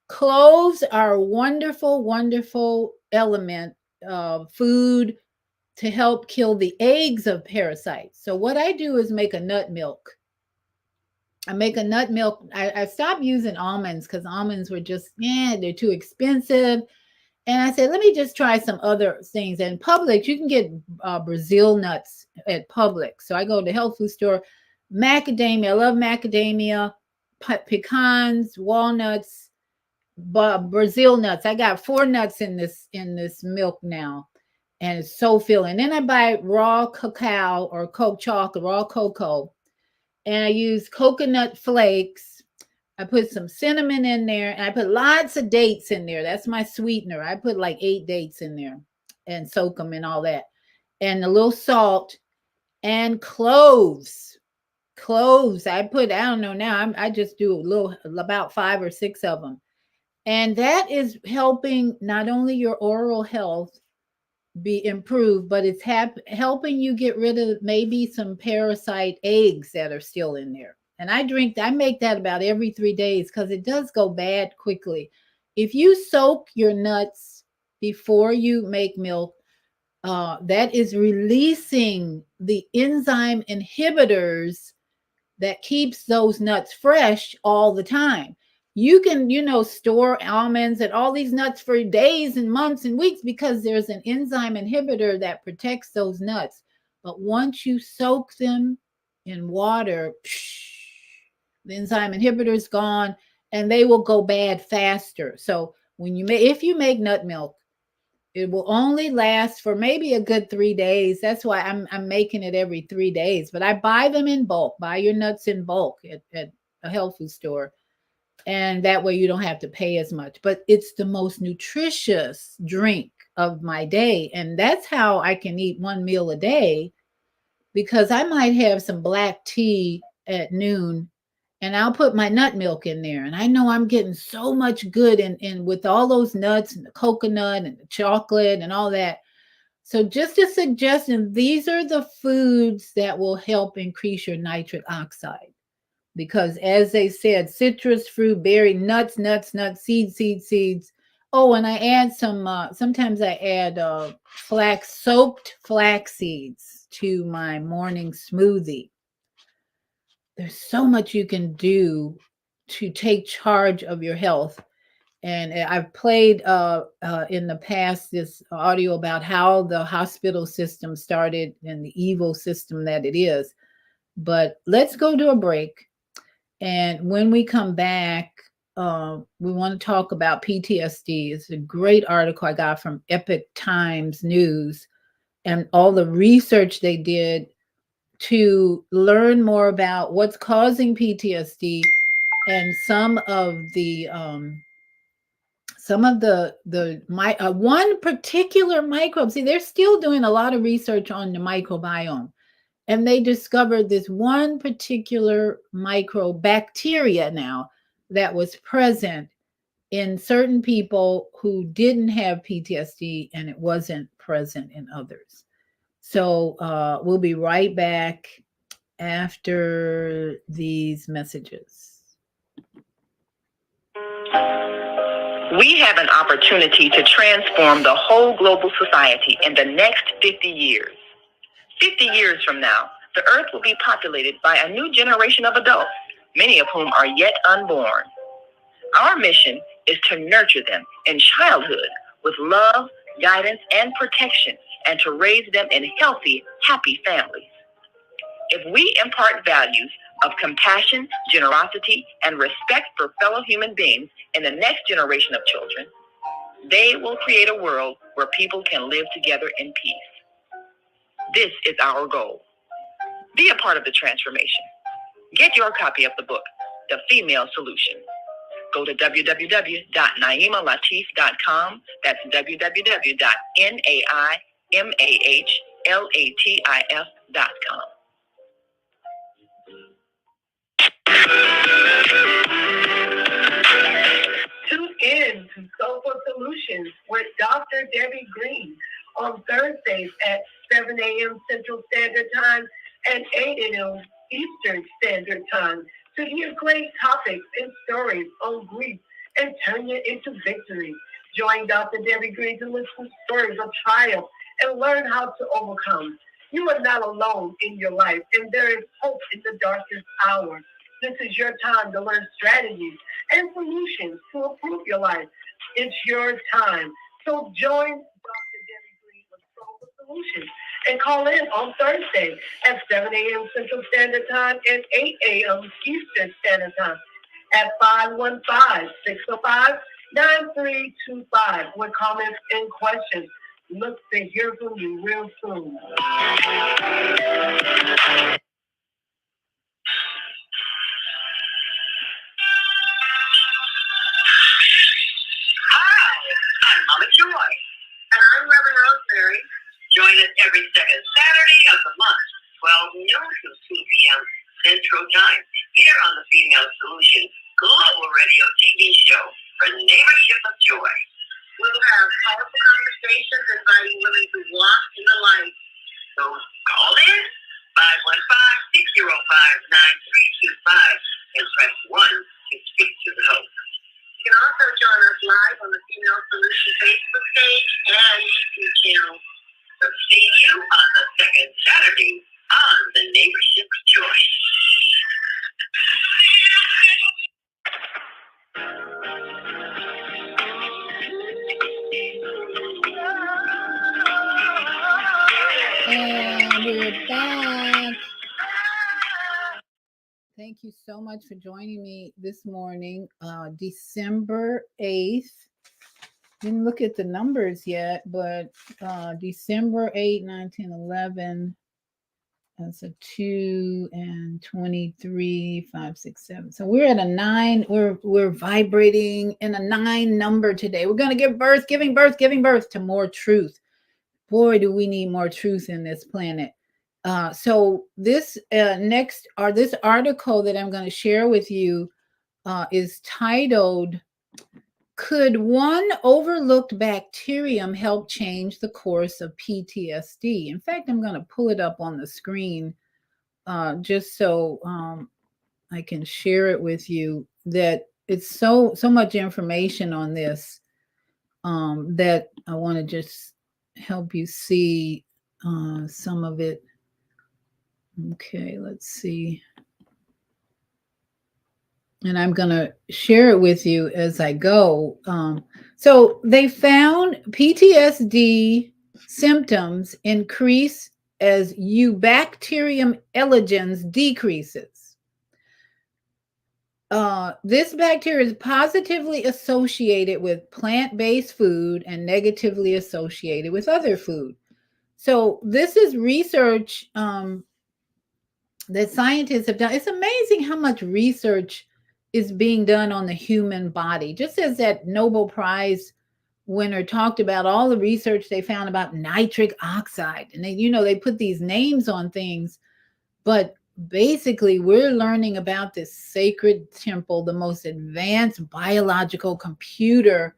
Cloves are a wonderful, wonderful element of food to help kill the eggs of parasites. So what I do is make a nut milk. I make a nut milk. I stopped using almonds because almonds were just, they're too expensive. And I said, let me just try some other things. And Publix, you can get Brazil nuts at Publix. So I go to the health food store. Macadamia, I love macadamia, pecans, walnuts, Brazil nuts. I got 4 nuts in this milk now, and it's so filling. Then I buy raw cacao or chocolate, raw cocoa, and I use coconut flakes. I put some cinnamon in there, and I put lots of dates in there. That's my sweetener. I put like 8 dates in there and soak them and all that. And a little salt and cloves. Cloves. I don't know now. I just do about 5 or 6 of them. And that is helping not only your oral health be improved, but it's helping you get rid of maybe some parasite eggs that are still in there. And I make that about every 3 days, because it does go bad quickly. If you soak your nuts before you make milk, that is releasing the enzyme inhibitors that keeps those nuts fresh all the time. You can, store almonds and all these nuts for days and months and weeks, because there's an enzyme inhibitor that protects those nuts. But once you soak them in water, the enzyme inhibitor is gone, and they will go bad faster. So if you make nut milk, it will only last for maybe a good 3 days. That's why I'm making it every 3 days. But I buy them in bulk. Buy your nuts in bulk at a health food store, and that way you don't have to pay as much. But it's the most nutritious drink of my day, and that's how I can eat 1 meal a day, because I might have some black tea at noon, and I'll put my nut milk in there. And I know I'm getting so much good in with all those nuts and the coconut and the chocolate and all that. So just a suggestion, these are the foods that will help increase your nitric oxide. Because as they said, citrus, fruit, berry, nuts, seeds. Oh, and I add sometimes I add soaked flax seeds to my morning smoothie. There's so much you can do to take charge of your health. And I've played in the past this audio about how the hospital system started and the evil system that it is. But let's go to a break. And when we come back, we want to talk about PTSD. It's a great article I got from Epic Times News and all the research they did to learn more about what's causing PTSD and some of the one particular microbe. See, they're still doing a lot of research on the microbiome, and they discovered this one particular microbacteria now that was present in certain people who didn't have PTSD, and it wasn't present in others. So we'll be right back after these messages. We have an opportunity to transform the whole global society in the next 50 years. 50 years from now, the earth will be populated by a new generation of adults, many of whom are yet unborn. Our mission is to nurture them in childhood with love, guidance, and protection, and to raise them in healthy, happy families. If we impart values of compassion, generosity, and respect for fellow human beings in the next generation of children, they will create a world where people can live together in peace. This is our goal. Be a part of the transformation. Get your copy of the book, The Female Solution. Go to www.naimalatif.com. That's www.naimalatif.com. Tune in to Soulful Solutions with Dr. Debbie Green on Thursdays at 7 a.m. Central Standard Time and 8 a.m. Eastern Standard Time to hear great topics and stories on grief and turn it into victory. Join Dr. Debbie Green to listen to stories of triumph and learn how to overcome. You are not alone in your life, and there is hope in the darkest hour. This is your time to learn strategies and solutions to improve your life. It's your time. So join Dr. Debbie Green with Soulful Solutions and call in on Thursday at 7 a.m. Central Standard Time and 8 a.m. Eastern Standard Time at 515-605-9325 with comments and questions. Look to hear from you real soon. I'm Mama Joy. And I'm Reverend Rosemary. Join us every second Saturday of the month, 12 noon to 2 p.m. Central Time, here on the Female Solution Global Radio TV show for Neighborship of Joy. We'll have powerful conversations inviting women to walk in the light. So call in 515-605-9325 and press 1 to speak to the host. You can also join us live on the Female Solution Facebook page and YouTube channel. So see you on the second Saturday on the Neighborship of Joy. And we're back. Thank you so much for joining me this morning, December 8th. Didn't look at the numbers yet, but December 8, 1911. That's a 2 and 23, 5, 6, 7. So we're at a 9. We're vibrating in a 9 number today. We're going to give birth, giving birth to more truth. Boy, do we need more truth in this planet. So this this article that I'm going to share with you is titled, "Could one overlooked bacterium help change the course of PTSD?" In fact, I'm going to pull it up on the screen just so I can share it with you. That it's so much information on this that I want to just help you see some of it. Okay, let's see. and I'm going to share it with you as I go. So they found PTSD symptoms increase as Eubacterium elegans decreases. This bacteria is positively associated with plant-based food and negatively associated with other food. So this is research that scientists have done. It's amazing how much research is being done on the human body. Just as that Nobel Prize winner talked about all the research they found about nitric oxide, and they put these names on things, but basically we're learning about this sacred temple, the most advanced biological computer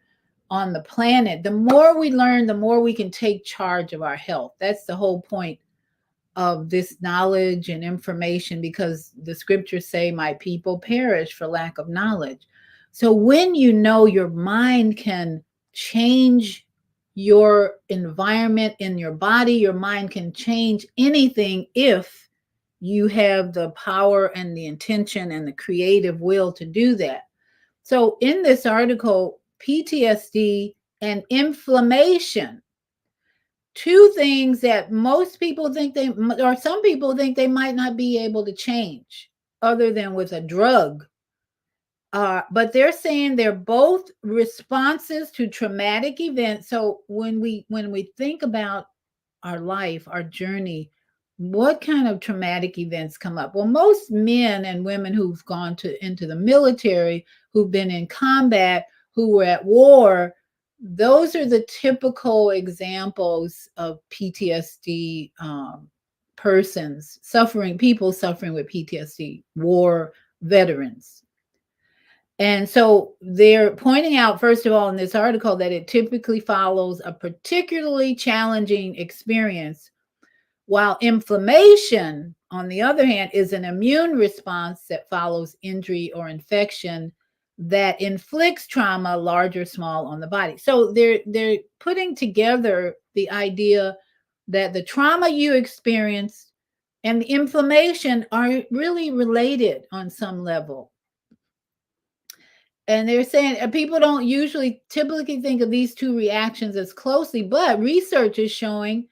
on the planet. The more we learn, the more we can take charge of our health. That's the whole point of this knowledge and information, because the scriptures say, my people perish for lack of knowledge. So when you know your mind can change your environment in your body, your mind can change anything if you have the power and the intention and the creative will to do that. So in this article, PTSD and inflammation, two things that most people think or some people think they might not be able to change other than with a drug. But they're saying they're both responses to traumatic events. So when we think about our life, our journey, what kind of traumatic events come up? Well, most men and women who've gone into the military, who've been in combat, who were at war, those are the typical examples of PTSD people suffering with PTSD, war veterans. And so they're pointing out, first of all, in this article, that it typically follows a particularly challenging experience, while inflammation, on the other hand, is an immune response that follows injury or infection that inflicts trauma, large or small, on the body. So they're putting together the idea that the trauma you experience and the inflammation are really related on some level. And they're saying people don't typically think of these two reactions as closely, but research is showing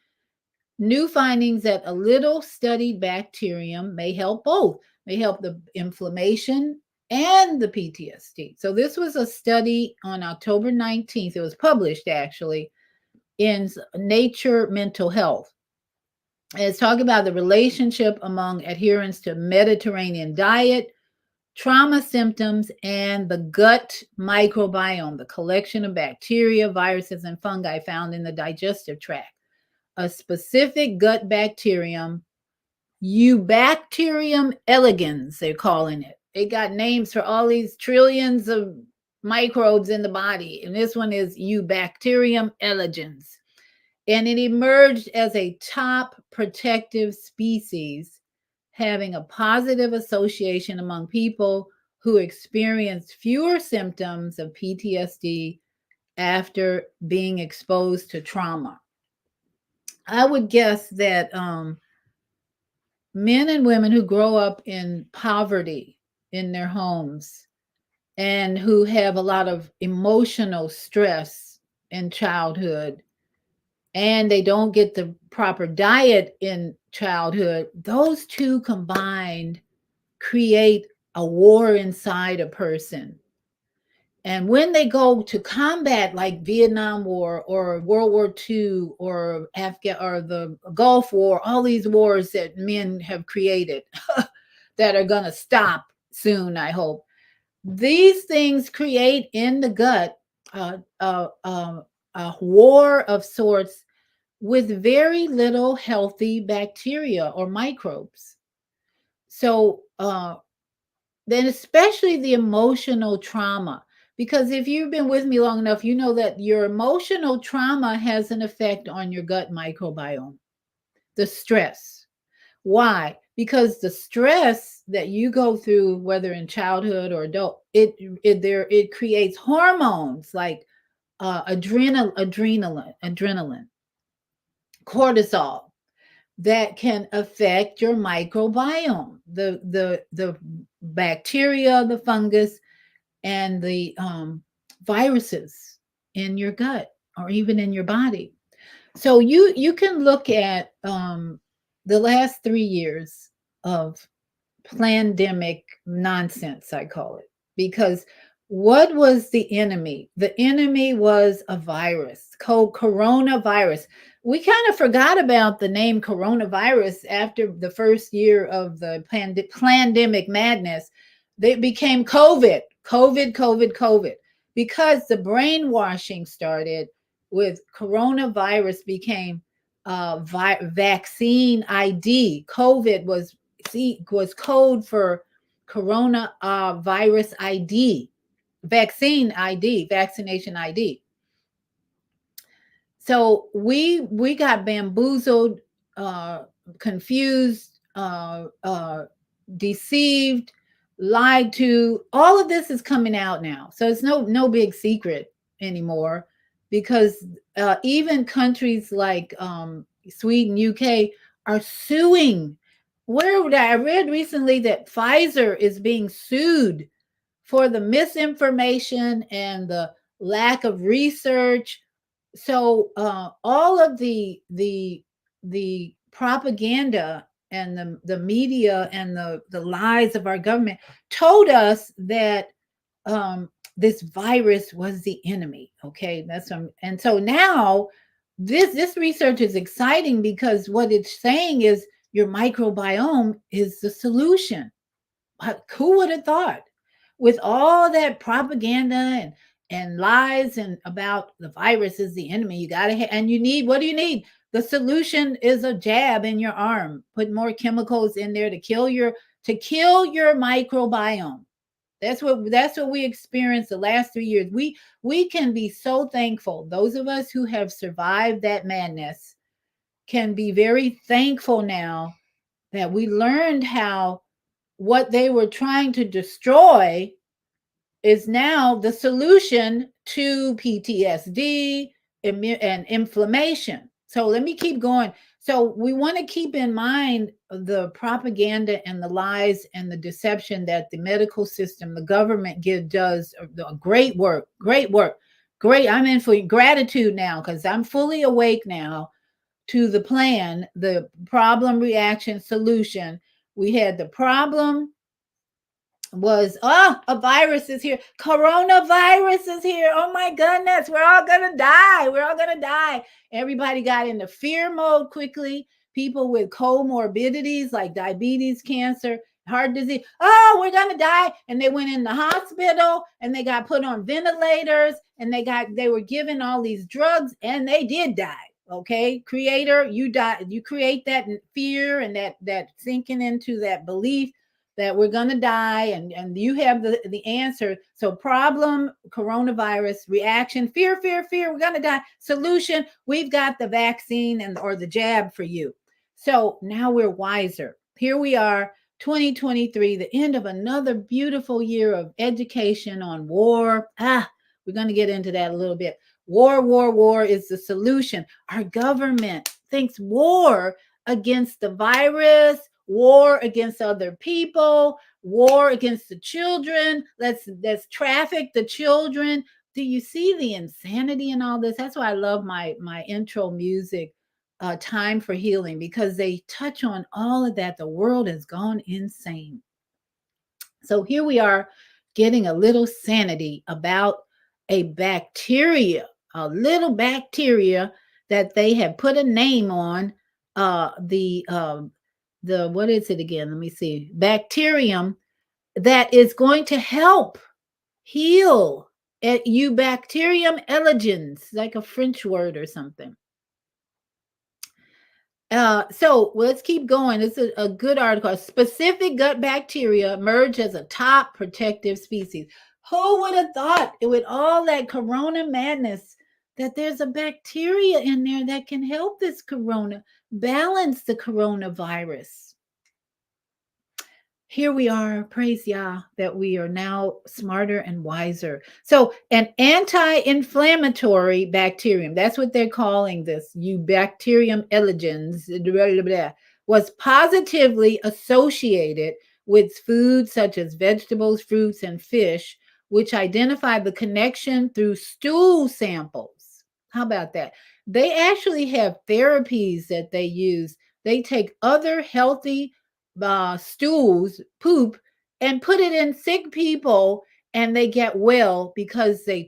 new findings that a little studied bacterium may help both, may help the inflammation and the PTSD. So this was a study on October 19th. It was published actually in Nature Mental Health. And it's talking about the relationship among adherents to Mediterranean diet, trauma symptoms, and the gut microbiome, the collection of bacteria, viruses, and fungi found in the digestive tract. A specific gut bacterium, Eubacterium elegans, they're calling it. They got names for all these trillions of microbes in the body, and this one is Eubacterium elegans. And it emerged as a top protective species, having a positive association among people who experience fewer symptoms of PTSD after being exposed to trauma. I would guess that men and women who grow up in poverty in their homes and who have a lot of emotional stress in childhood, and they don't get the proper diet in childhood, those two combined create a war inside a person. And when they go to combat, like Vietnam War or World War II or the Gulf War, all these wars that men have created that are going to stop soon, I hope. These things create in the gut a war of sorts with very little healthy bacteria or microbes. So then especially the emotional trauma, because if you've been with me long enough, you know that your emotional trauma has an effect on your gut microbiome, the stress. Why? Because the stress that you go through, whether in childhood or adult, it creates hormones like adrenaline, cortisol, that can affect your microbiome, the bacteria, the fungus, and the viruses in your gut or even in your body. So you can look at the last 3 years of pandemic nonsense, I call it, because what was the enemy? The enemy was a virus called coronavirus. We kind of forgot about the name coronavirus after the first year of the pandemic madness. It became COVID, because the brainwashing started with coronavirus became vaccine ID. COVID was code for corona virus ID, vaccine ID, vaccination ID. So we got bamboozled, confused, deceived, lied to. All of this is coming out now, so it's no big secret anymore, because even countries like Sweden, UK are suing. I read recently that Pfizer is being sued for the misinformation and the lack of research. So all of the propaganda and the media and the lies of our government told us that this virus was the enemy. Okay, and so now this research is exciting, because what it's saying is your microbiome is the solution. Who would have thought? With all that propaganda and lies and about the virus is the enemy, you gotta and you need, what do you need? The solution is a jab in your arm. Put more chemicals in there to kill your microbiome. That's what we experienced the last 3 years. We can be so thankful. Those of us who have survived that madness can be very thankful now that we learned how what they were trying to destroy is now the solution to PTSD and inflammation. So let me keep going. So we want to keep in mind the propaganda and the lies and the deception that the medical system, the government does great work. I'm in for gratitude now, because I'm fully awake now to the plan, the problem, reaction, solution. We had the problem was, a virus is here. Coronavirus is here. Oh my goodness, we're all gonna die. Everybody got into fear mode quickly. People with comorbidities like diabetes, cancer, heart disease, oh, we're gonna die. And they went in the hospital and they got put on ventilators, and they were given all these drugs, and they did die. Okay, creator, you die, you create that fear and that sinking into that belief that we're going to die, and you have the answer. So problem, coronavirus, reaction, fear, we're going to die. Solution, we've got the vaccine or the jab for you. So now we're wiser. Here we are, 2023, the end of another beautiful year of education on war. We're going to get into that a little bit. War is the solution. Our government thinks war against the virus, war against other people, war against the children. Let's traffic the children. Do you see the insanity in all this? That's why I love my intro music, Time for Healing, because they touch on all of that. The world has gone insane. So here we are getting a little sanity about a little bacteria that they have put a name on, the what is it again? Let me see. Bacterium that is going to help heal Bacterium elegans, like a French word or something. So let's keep going. This is a good article. Specific gut bacteria emerge as a top protective species. Who would have thought, with all that corona madness, that there's a bacteria in there that can help this balance the coronavirus? here we are, praise Yah, that we are now smarter and wiser. So, an anti inflammatory bacterium, that's what they're calling this, Bacterium elegans, blah, blah, blah, was positively associated with foods such as vegetables, fruits, and fish, which identified the connection through stool samples. How about that? They actually have therapies that they use. They take other healthy stools, poop, and put it in sick people, and they get well because they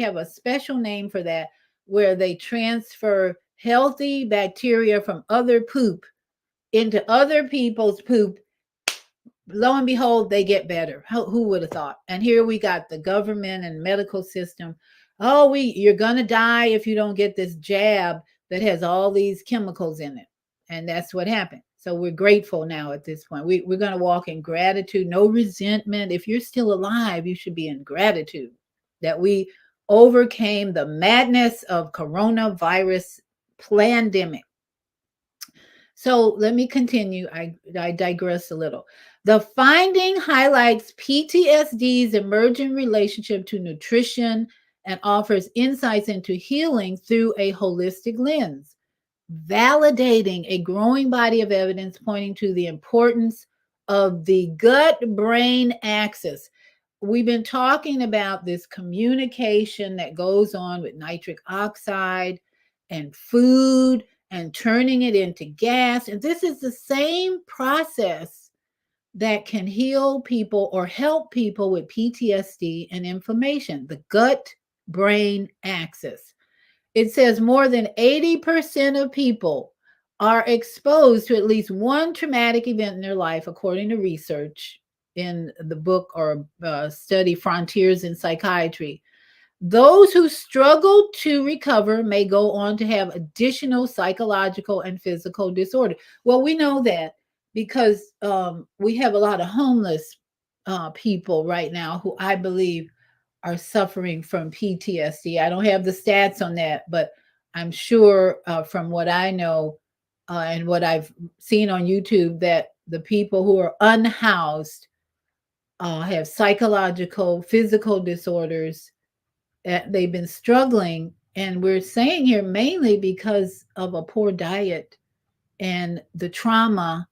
have a special name for that, where they transfer healthy bacteria from other poop into other people's poop. Lo and behold, they get better. Who would have thought? And here we got the government and medical system. Oh, you're gonna die if you don't get this jab that has all these chemicals in it. And that's what happened. So we're grateful now at this point. We're gonna walk in gratitude, no resentment. If you're still alive, you should be in gratitude that we overcame the madness of coronavirus pandemic. So let me continue. I digress a little. The finding highlights PTSD's emerging relationship to nutrition and offers insights into healing through a holistic lens, validating a growing body of evidence pointing to the importance of the gut-brain axis. We've been talking about this communication that goes on with nitric oxide and food and turning it into gas. And this is the same process that can heal people or help people with PTSD and inflammation, the gut brain axis. It says more than 80% of people are exposed to at least one traumatic event in their life, according to research in the book or study Frontiers in Psychiatry. Those who struggle to recover may go on to have additional psychological and physical disorder. Well, we know that because we have a lot of homeless people right now who I believe are suffering from PTSD. I don't have the stats on that, but I'm sure from what I know and what I've seen on YouTube that the people who are unhoused have psychological, physical disorders. They've been struggling, and we're saying here mainly because of a poor diet and the trauma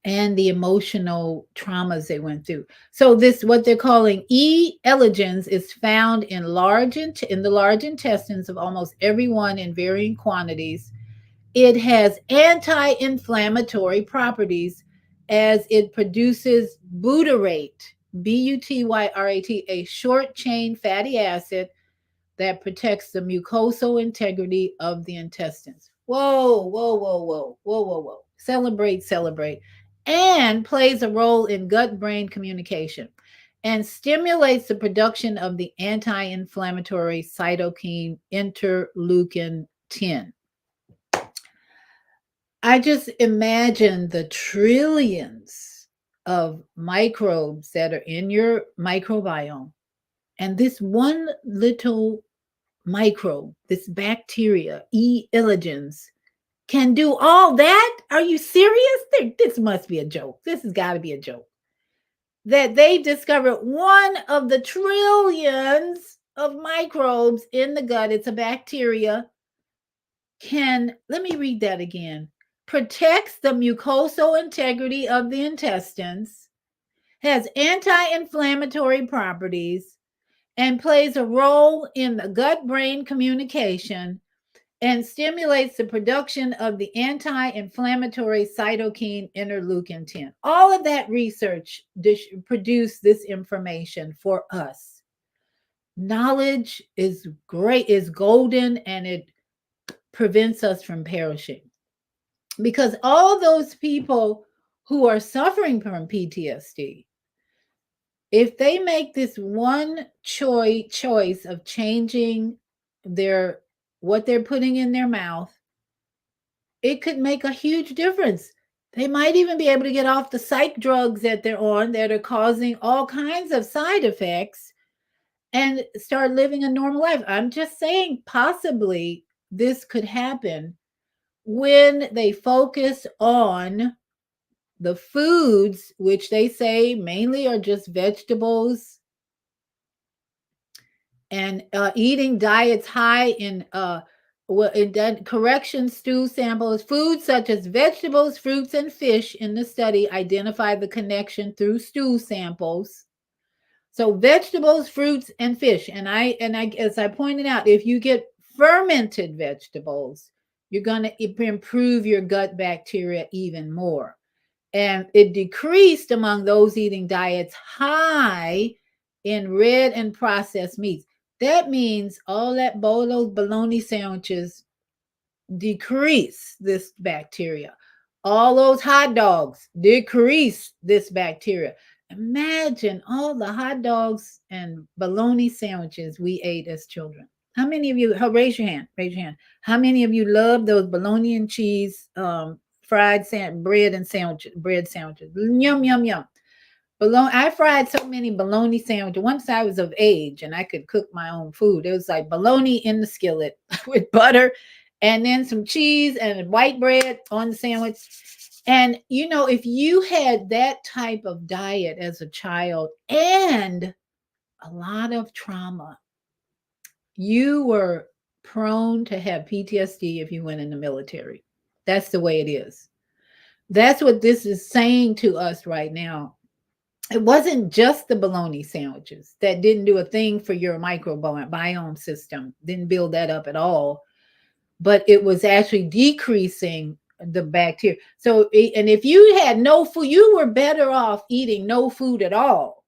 and the emotional traumas they went through. So this, what they're calling E. elegans, is found in the large intestines of almost everyone in varying quantities. It has anti-inflammatory properties as it produces butyrate, butyrate, a short chain fatty acid that protects the mucosal integrity of the intestines. Whoa, whoa, whoa, whoa, whoa, whoa, whoa. Celebrate, celebrate. And plays a role in gut brain communication and stimulates the production of the anti inflammatory cytokine interleukin 10. I just imagine the trillions of microbes that are in your microbiome, and this one little microbe, this bacteria, E. elegans, can do all that? Are you serious? This must be a joke. This has got to be a joke. That they discovered one of the trillions of microbes in the gut, it's a bacteria, let me read that again, protects the mucosal integrity of the intestines, has anti-inflammatory properties, and plays a role in the gut-brain communication and stimulates the production of the anti-inflammatory cytokine interleukin 10. All of that research produced this information for us. Knowledge is great, is golden, and it prevents us from perishing. Because all those people who are suffering from PTSD, if they make this one choice of changing what they're putting in their mouth, it could make a huge difference. They might even be able to get off the psych drugs that they're on that are causing all kinds of side effects and start living a normal life. I'm just saying, possibly this could happen when they focus on the foods, which they say mainly are just vegetables, and eating diets high in correction stew samples, foods such as vegetables, fruits, and fish in the study identified the connection through stew samples. So vegetables, fruits, and fish. And I as I pointed out, if you get fermented vegetables, you're going to improve your gut bacteria even more. And it decreased among those eating diets high in red and processed meats. That means all that bowl of those bologna sandwiches decrease this bacteria. All those hot dogs decrease this bacteria. Imagine all the hot dogs and bologna sandwiches we ate as children. How many of you, raise your hand, raise your hand. How many of you love those bologna and cheese fried bread sandwiches? Yum, yum, yum. I fried so many bologna sandwiches. Once I was of age and I could cook my own food, it was like bologna in the skillet with butter and then some cheese and white bread on the sandwich. And, if you had that type of diet as a child and a lot of trauma, you were prone to have PTSD if you went in the military. That's the way it is. That's what this is saying to us right now. It wasn't just the bologna sandwiches that didn't do a thing for your microbiome system, didn't build that up at all, but it was actually decreasing the bacteria. So, and if you had no food, you were better off eating no food at all,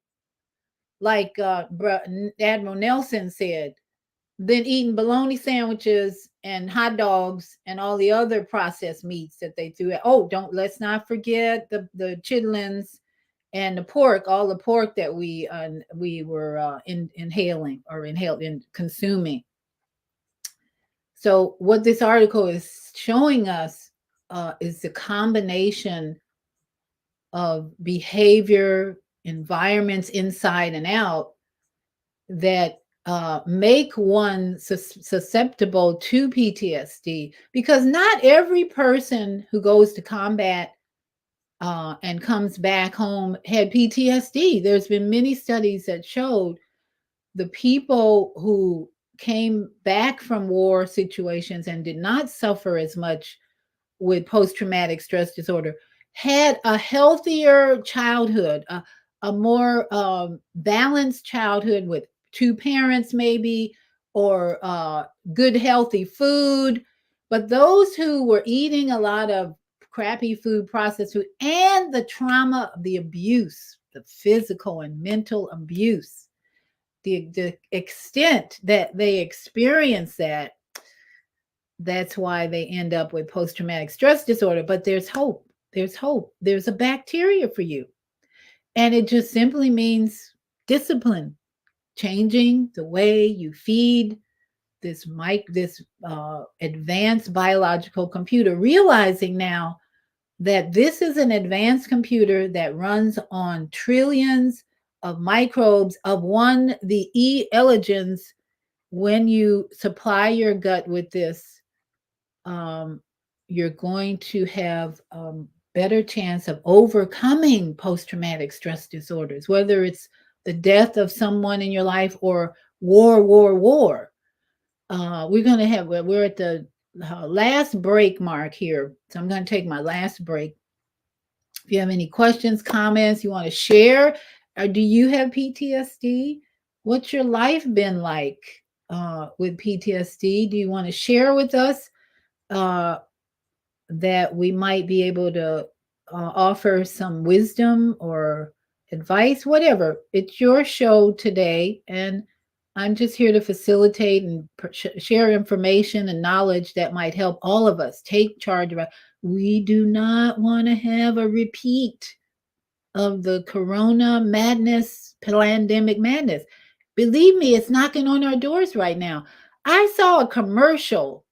like Admiral Nelson said, than eating bologna sandwiches and hot dogs and all the other processed meats that they threw at. Oh, let's not forget the chitlins and the pork, all the pork that we were inhaling and consuming. So what this article is showing us is the combination of behavior, environments inside and out that make one susceptible to PTSD, because not every person who goes to combat and comes back home had PTSD. There's been many studies that showed the people who came back from war situations and did not suffer as much with post-traumatic stress disorder had a healthier childhood, a more balanced childhood with two parents maybe, or good healthy food. But those who were eating a lot of crappy food, processed food, and the trauma of the abuse, the physical and mental abuse, the extent that they experience that's why they end up with post-traumatic stress disorder. But there's hope. There's hope. There's a bacteria for you. And it just simply means discipline, changing the way you feed this advanced biological computer, realizing now that this is an advanced computer that runs on trillions of microbes of the E. elegans. When you supply your gut with this, you're going to have a better chance of overcoming post-traumatic stress disorders, whether it's the death of someone in your life or war. We're at the last break mark here. So I'm going to take my last break. If you have any questions, comments, you want to share, or do you have PTSD? What's your life been like with PTSD? Do you want to share with us that we might be able to offer some wisdom or advice, whatever? It's your show today, and I'm just here to facilitate and share information and knowledge that might help all of us take charge of it. We do not want to have a repeat of the corona madness, pandemic madness. Believe me, it's knocking on our doors right now. I saw a commercial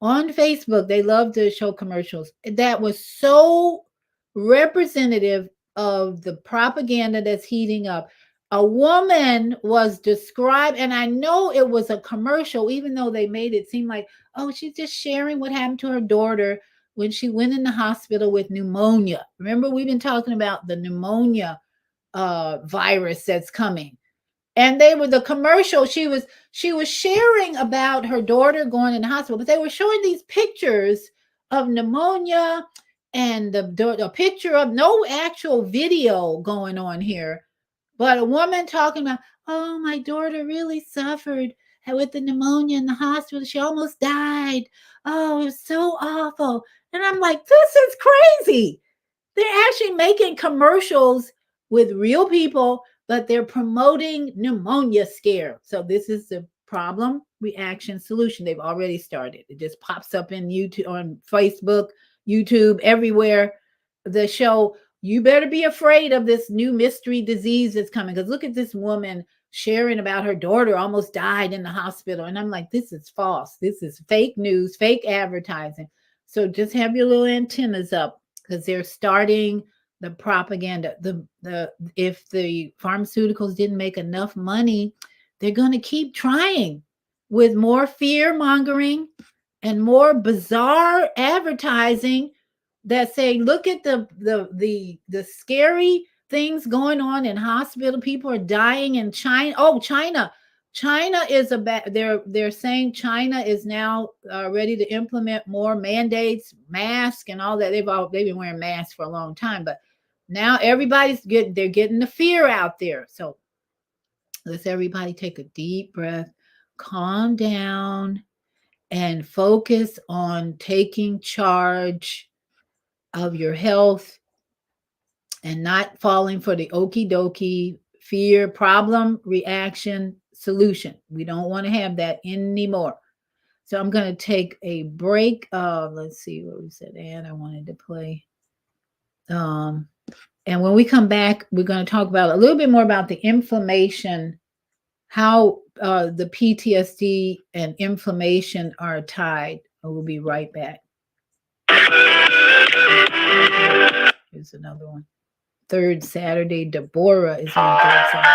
on Facebook. They love to show commercials that was so representative of the propaganda that's heating up. A woman was described, and I know it was a commercial, even though they made it seem like, oh, she's just sharing what happened to her daughter when she went in the hospital with pneumonia. Remember, we've been talking about the pneumonia virus that's coming. And they were the commercial. She was sharing about her daughter going in the hospital, but they were showing these pictures of pneumonia and the picture of no actual video going on here, but a woman talking about, oh, my daughter really suffered with the pneumonia in the hospital. She almost died. Oh, it was so awful. And I'm like, this is crazy. They're actually making commercials with real people, but they're promoting pneumonia scare. So this is the problem, reaction, solution. They've already started. It just pops up in YouTube, on Facebook, YouTube, everywhere. The show, you better be afraid of this new mystery disease that's coming. Because look at this woman sharing about her daughter almost died in the hospital. And I'm like, this is false. This is fake news, fake advertising. So just have your little antennas up, because they're starting the propaganda. If the pharmaceuticals didn't make enough money, they're going to keep trying with more fear mongering and more bizarre advertising that say, look at the scary things going on in hospital. People are dying in China. Oh, China is they're saying China is now ready to implement more mandates, masks, and all that. They've been wearing masks for a long time, but now everybody's getting the fear out there. So let's everybody take a deep breath, calm down, and focus on taking charge of your health and not falling for the okie dokie fear, problem, reaction, solution. We don't want to have that anymore. So I'm going to take a break. Let's see what we said. And I wanted to play. And when we come back, we're going to talk about a little bit more about the inflammation, how the PTSD and inflammation are tied. We'll be right back. Here's another one. Third Saturday, Deborah is on the third Saturday.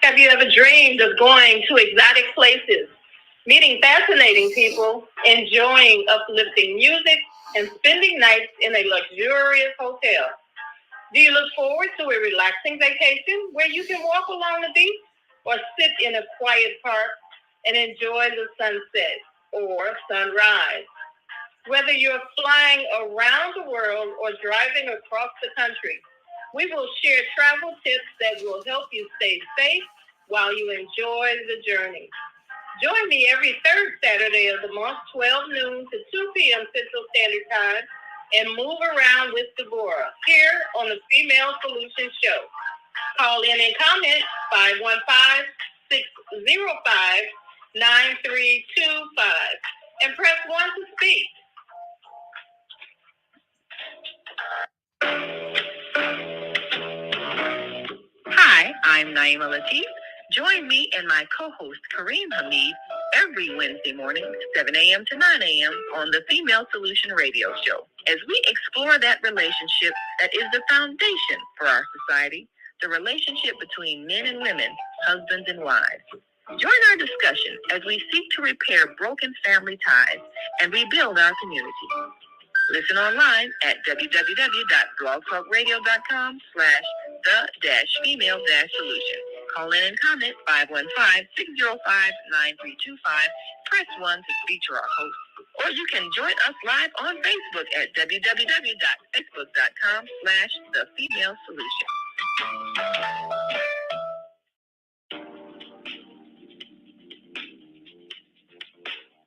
Have you ever dreamed of going to exotic places, meeting fascinating people, enjoying uplifting music, and spending nights in a luxurious hotel? Do you look forward to a relaxing vacation where you can walk along the beach or sit in a quiet park and enjoy the sunset or sunrise? Whether you're flying around the world or driving across the country, we will share travel tips that will help you stay safe while you enjoy the journey. Join me every third Saturday of the month, 12 noon to 2 p.m. Central Standard Time, and move around with Deborah here on the Female Solution Show. Call in and comment 515-605-9325 and press 1 to speak. Hi, I'm Naima Latif. Join me and my co-host Kareem Hamid every Wednesday morning, 7 a.m. to 9 a.m. on the Female Solution Radio Show, as we explore that relationship that is the foundation for our society, the relationship between men and women, husbands and wives. Join our discussion as we seek to repair broken family ties and rebuild our community. Listen online at www.blogtalkradio.com/the-female-solution. Call in and comment 515-605-9325. Press 1 to speak to our host. Or you can join us live on Facebook at www.facebook.com/the-female-solution.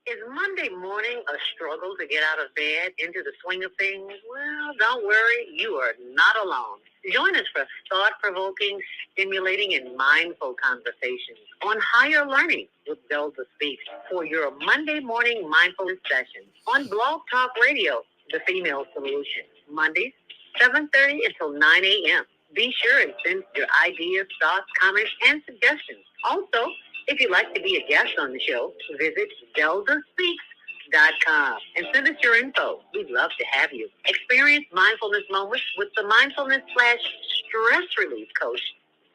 Is Monday morning a struggle to get out of bed into the swing of things? Well, don't worry, you are not alone. Join us for thought-provoking, stimulating, and mindful conversations on higher learning with Zelda Speaks for your Monday morning mindfulness session on Blog Talk Radio, The Female Solution, Mondays, 7:30 until 9 a.m. Be sure and send your ideas, thoughts, comments, and suggestions. Also, if you'd like to be a guest on the show, visit ZeldaSpeaks.com and send us your info. We'd love to have you. Experience mindfulness moments with the mindfulness/stress relief coach,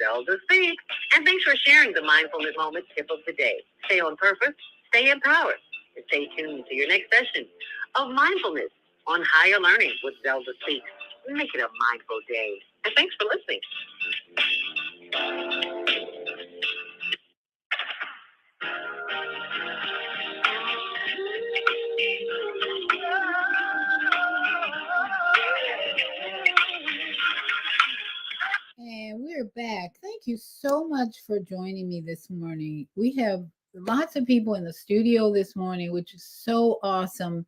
Zelda speaks. And thanks for sharing the Mindfulness Moment tip of the day. Stay on purpose, stay empowered, and stay tuned to your next session of Mindfulness on Higher Learning with Zelda Speaks. Make it a mindful day. And thanks for listening. And we're back. Thank you so much for joining me this morning. We have lots of people in the studio this morning, which is so awesome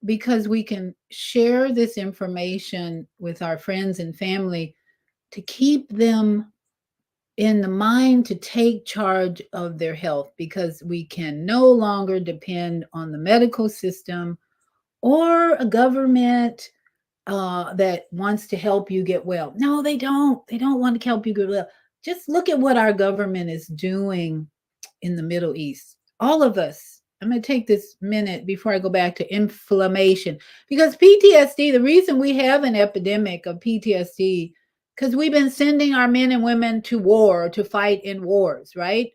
because we can share this information with our friends and family to keep them in the mind to take charge of their health, because we can no longer depend on the medical system or a government that wants to help you get well. No, they don't. They don't want to help you get well. Just look at what our government is doing in the Middle East. All of us. I'm going to take this minute before I go back to inflammation, because PTSD, the reason we have an epidemic of PTSD, because we've been sending our men and women to war, to fight in wars, right?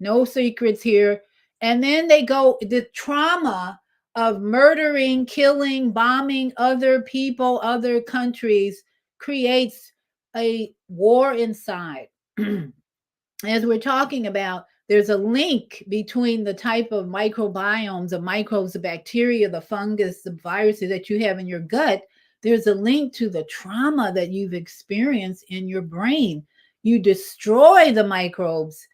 No secrets here. And then they go, the trauma of murdering, killing, bombing other people, other countries creates a war inside. As we're talking about, there's a link between the type of microbiomes, the microbes, the bacteria, the fungus, the viruses that you have in your gut. There's a link to the trauma that you've experienced in your brain. You destroy the microbes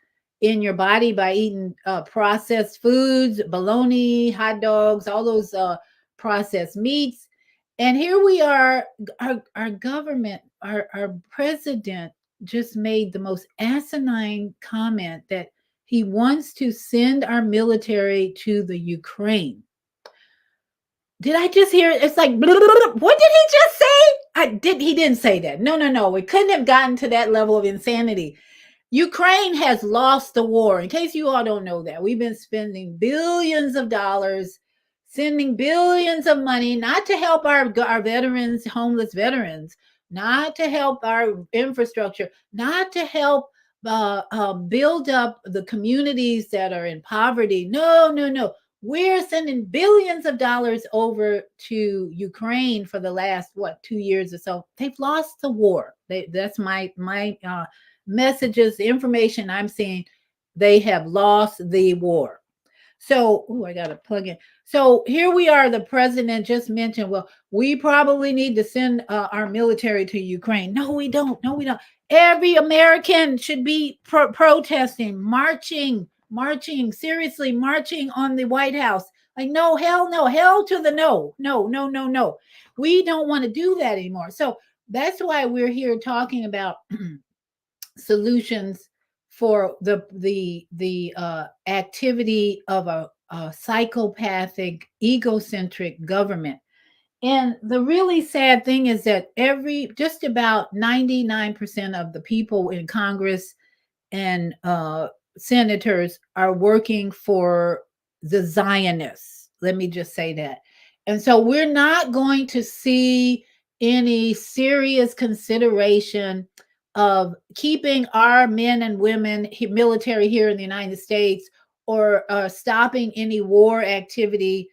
in your body by eating processed foods, bologna, hot dogs, all those processed meats. And here we are, our government, our president just made the most asinine comment that he wants to send our military to the Ukraine. Did I just hear it? It's like, blah, blah, blah. What did he just say? He didn't say that. No. We couldn't have gotten to that level of insanity. Ukraine has lost the war. In case you all don't know that, we've been spending billions of dollars, sending billions of money, not to help our veterans, homeless veterans, not to help our infrastructure, not to help build up the communities that are in poverty. No. We're sending billions of dollars over to Ukraine for the last, 2 years or so. They've lost the war. That's my messages, the information I'm seeing. They have lost the war. So, I got to plug in. So here we are. The president just mentioned, well, we probably need to send our military to Ukraine. No, we don't. Every American should be protesting, marching, seriously marching on the White House. Like, no, hell to the no. We don't want to do that anymore. So that's why we're here talking about solutions for the activity of a psychopathic, egocentric government. And the really sad thing is that just about 99% of the people in Congress and senators are working for the Zionists. Let me just say that. And so we're not going to see any serious consideration of keeping our men and women military here in the United States, or stopping any war activity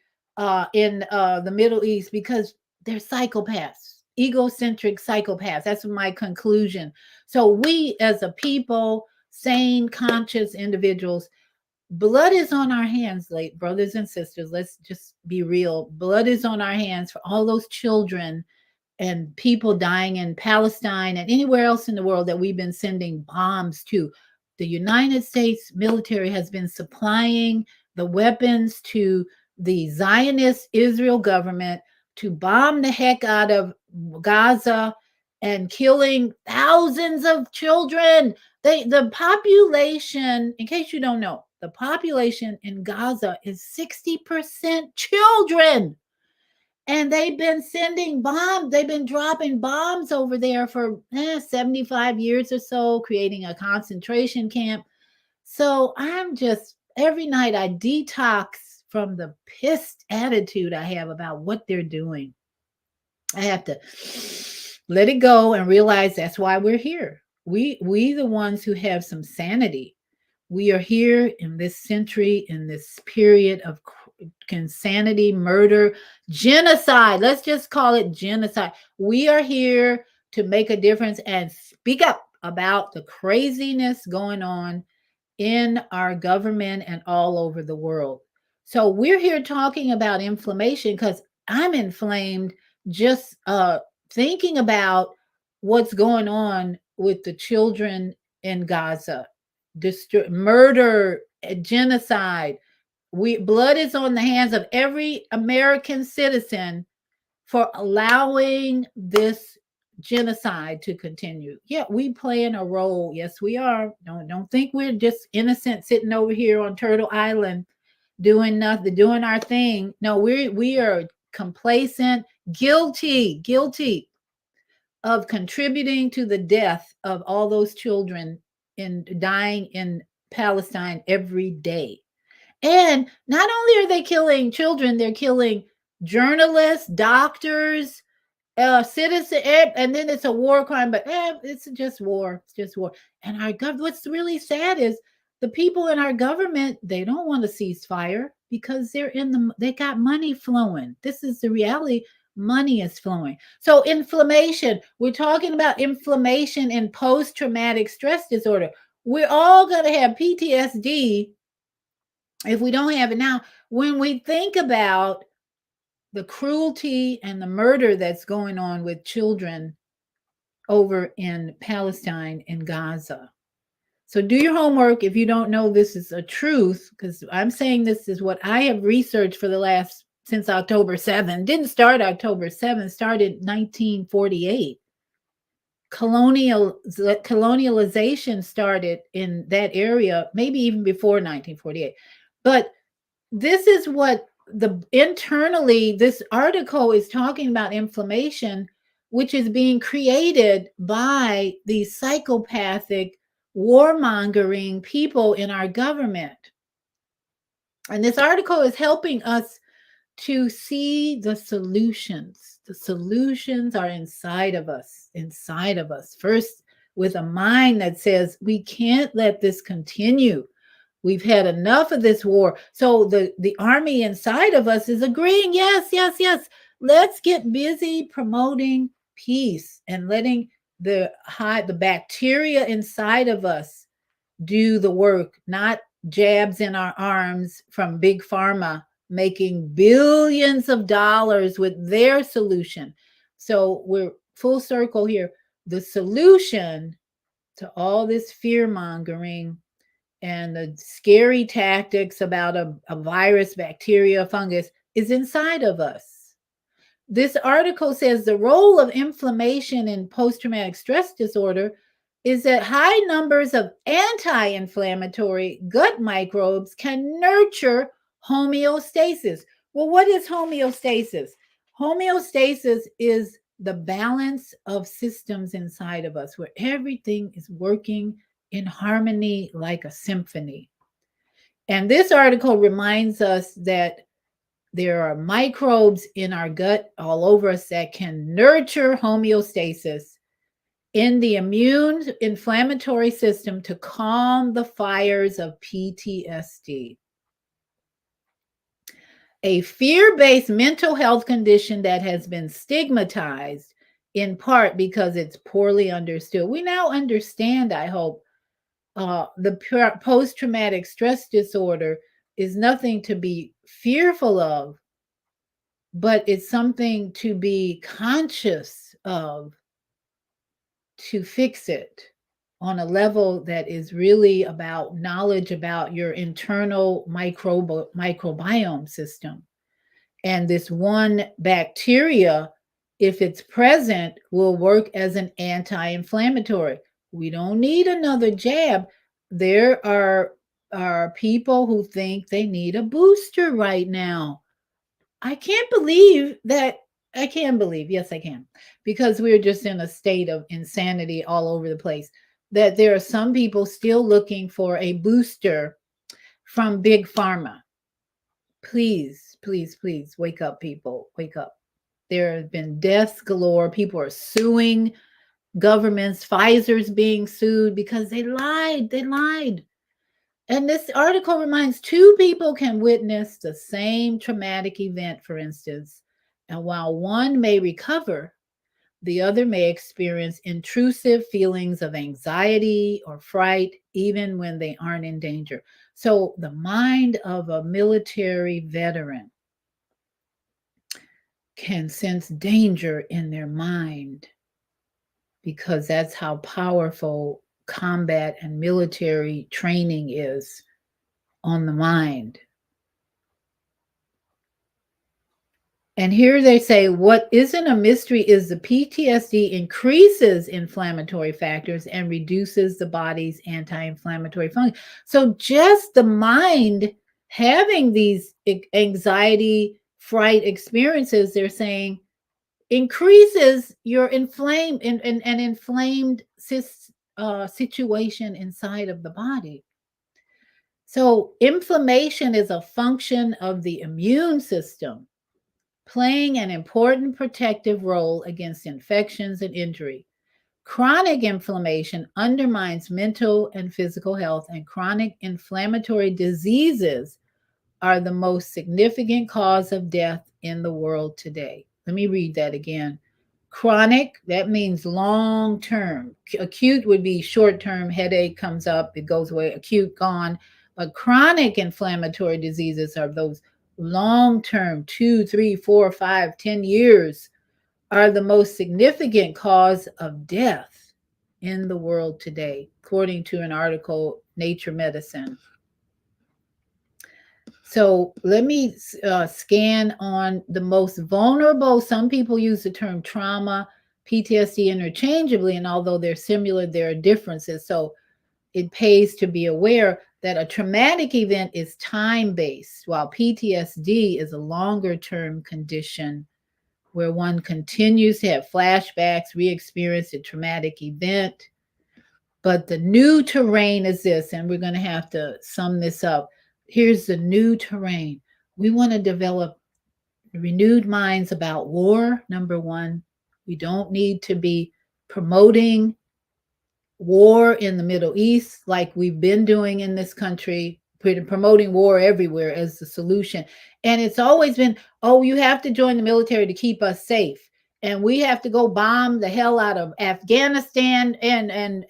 in the Middle East, because they're psychopaths, egocentric psychopaths. That's my conclusion. So we as a people, sane, conscious individuals, blood is on our hands, late brothers and sisters. Let's just be real. Blood is on our hands for all those children and people dying in Palestine and anywhere else in the world that we've been sending bombs to. The United States military has been supplying the weapons to the Zionist Israel government to bomb the heck out of Gaza and killing thousands of children. The population, in case you don't know, the population in Gaza is 60% children. And they've been sending bombs. They've been dropping bombs over there for 75 years or so, creating a concentration camp. So every night I detox from the pissed attitude I have about what they're doing. I have to let it go and realize that's why we're here. We the ones who have some sanity. We are here in this century, in this period of insanity, murder, genocide. Let's just call it genocide. We are here to make a difference and speak up about the craziness going on in our government and all over the world. So we're here talking about inflammation because I'm inflamed just thinking about what's going on with the children in Gaza, murder, genocide. Blood is on the hands of every American citizen for allowing this genocide to continue. Yeah, we playing a role. Yes, we are. Don't think we're just innocent sitting over here on Turtle Island doing nothing, doing our thing. No, we are complacent, guilty of contributing to the death of all those children in dying in Palestine every day. And not only are they killing children, they're killing journalists, doctors, citizen, and then it's a war crime, but it's just war. It's just war. And our government, what's really sad is the people in our government, they don't want a ceasefire because they got money flowing. This is the reality. Money is flowing. So inflammation, we're talking about inflammation and post-traumatic stress disorder. We're all going to have PTSD if we don't have it now. When we think about the cruelty and the murder that's going on with children over in Palestine and Gaza. So do your homework if you don't know this is a truth, because I'm saying this is what I have researched for the last, since October 7th. Didn't start October 7th, started 1948. Colonialization started in that area, maybe even before 1948. But this is what this article is talking about: inflammation, which is being created by these psychopathic, warmongering people in our government. And this article is helping us to see the solutions. The solutions are inside of us. First, with a mind that says, we can't let this continue. We've had enough of this war. So the army inside of us is agreeing, yes. Let's get busy promoting peace and letting the bacteria inside of us do the work, not jabs in our arms from big pharma making billions of dollars with their solution. So we're full circle here. The solution to all this fear mongering and the scary tactics about a virus, bacteria, fungus is inside of us. This article says the role of inflammation in post-traumatic stress disorder is that high numbers of anti-inflammatory gut microbes can nurture homeostasis. Well, what is homeostasis? Homeostasis is the balance of systems inside of us where everything is working in harmony like a symphony. And this article reminds us that there are microbes in our gut all over us that can nurture homeostasis in the immune inflammatory system to calm the fires of PTSD, a fear-based mental health condition that has been stigmatized in part because it's poorly understood. We now understand, I hope, the post-traumatic stress disorder is nothing to be fearful of, but it's something to be conscious of, to fix it on a level that is really about knowledge about your internal microbiome system. And this one bacteria, if it's present, will work as an anti-inflammatory. We don't need another jab. There are people who think they need a booster right now. I can't believe that. I can believe, yes, I can, because we're just in a state of insanity all over the place, that there are some people still looking for a booster from big pharma. Please, wake up, people, wake up. There have been deaths galore. People are suing governments. Pfizer's being sued because they lied. They lied. And this article reminds 2 people can witness the same traumatic event, for instance. And while one may recover, the other may experience intrusive feelings of anxiety or fright, even when they aren't in danger. So, the mind of a military veteran can sense danger in their mind because that's how powerful combat and military training is on the mind. And here they say, what isn't a mystery is the PTSD increases inflammatory factors and reduces the body's anti-inflammatory function. So just the mind having these anxiety, fright experiences, they're saying, increases your inflamed an inflamed situation inside of the body. So inflammation is a function of the immune system, playing an important protective role against infections and injury. Chronic inflammation undermines mental and physical health, and chronic inflammatory diseases are the most significant cause of death in the world today. Let me read that again. Chronic, that means long term. Acute would be short term, headache comes up, it goes away, acute, gone. But chronic inflammatory diseases are those long term, 2, 3, 4, 5, 10 years, are the most significant cause of death in the world today, according to an article, Nature Medicine. So let me scan on the most vulnerable. Some people use the term trauma, PTSD interchangeably, and although they're similar, there are differences. So it pays to be aware that a traumatic event is time-based, while PTSD is a longer-term condition where one continues to have flashbacks, re-experience a traumatic event. But the new terrain is this, and we're going to have to sum this up. Here's the new terrain. We want to develop renewed minds about war, number one. We don't need to be promoting war in the Middle East like we've been doing in this country, promoting war everywhere as the solution. And it's always been, oh, you have to join the military to keep us safe. And we have to go bomb the hell out of Afghanistan and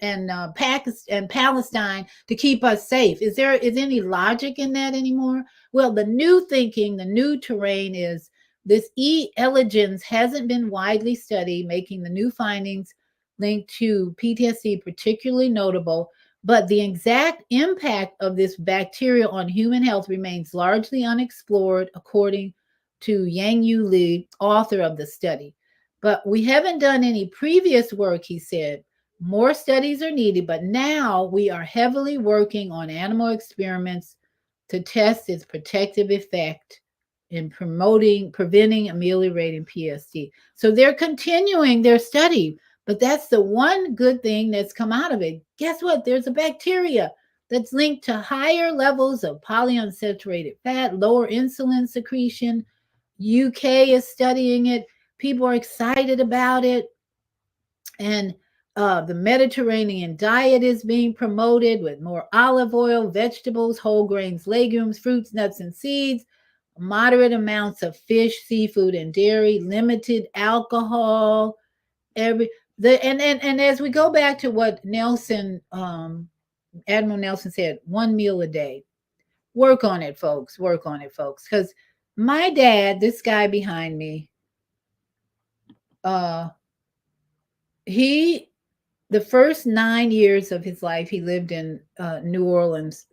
Pakistan and Palestine to keep us safe. Is any logic in that anymore? Well, the new thinking, the new terrain is this E. elegans hasn't been widely studied, making the new findings linked to PTSD particularly notable, but the exact impact of this bacteria on human health remains largely unexplored, according to Yang-Yu Lee, author of the study. But we haven't done any previous work, he said. More studies are needed, but now we are heavily working on animal experiments to test its protective effect in preventing, ameliorating PTSD. So they're continuing their study, but that's the one good thing that's come out of it. Guess what? There's a bacteria that's linked to higher levels of polyunsaturated fat, lower insulin secretion. UK is studying it. People are excited about it. And the Mediterranean diet is being promoted with more olive oil, vegetables, whole grains, legumes, fruits, nuts, and seeds, moderate amounts of fish, seafood, and dairy, limited alcohol. And as we go back to what Nelson, Admiral Nelson said, 1 meal a day. Work on it, folks. Work on it, folks. Because my dad, this guy behind me, the first 9 years of his life, he lived in New Orleans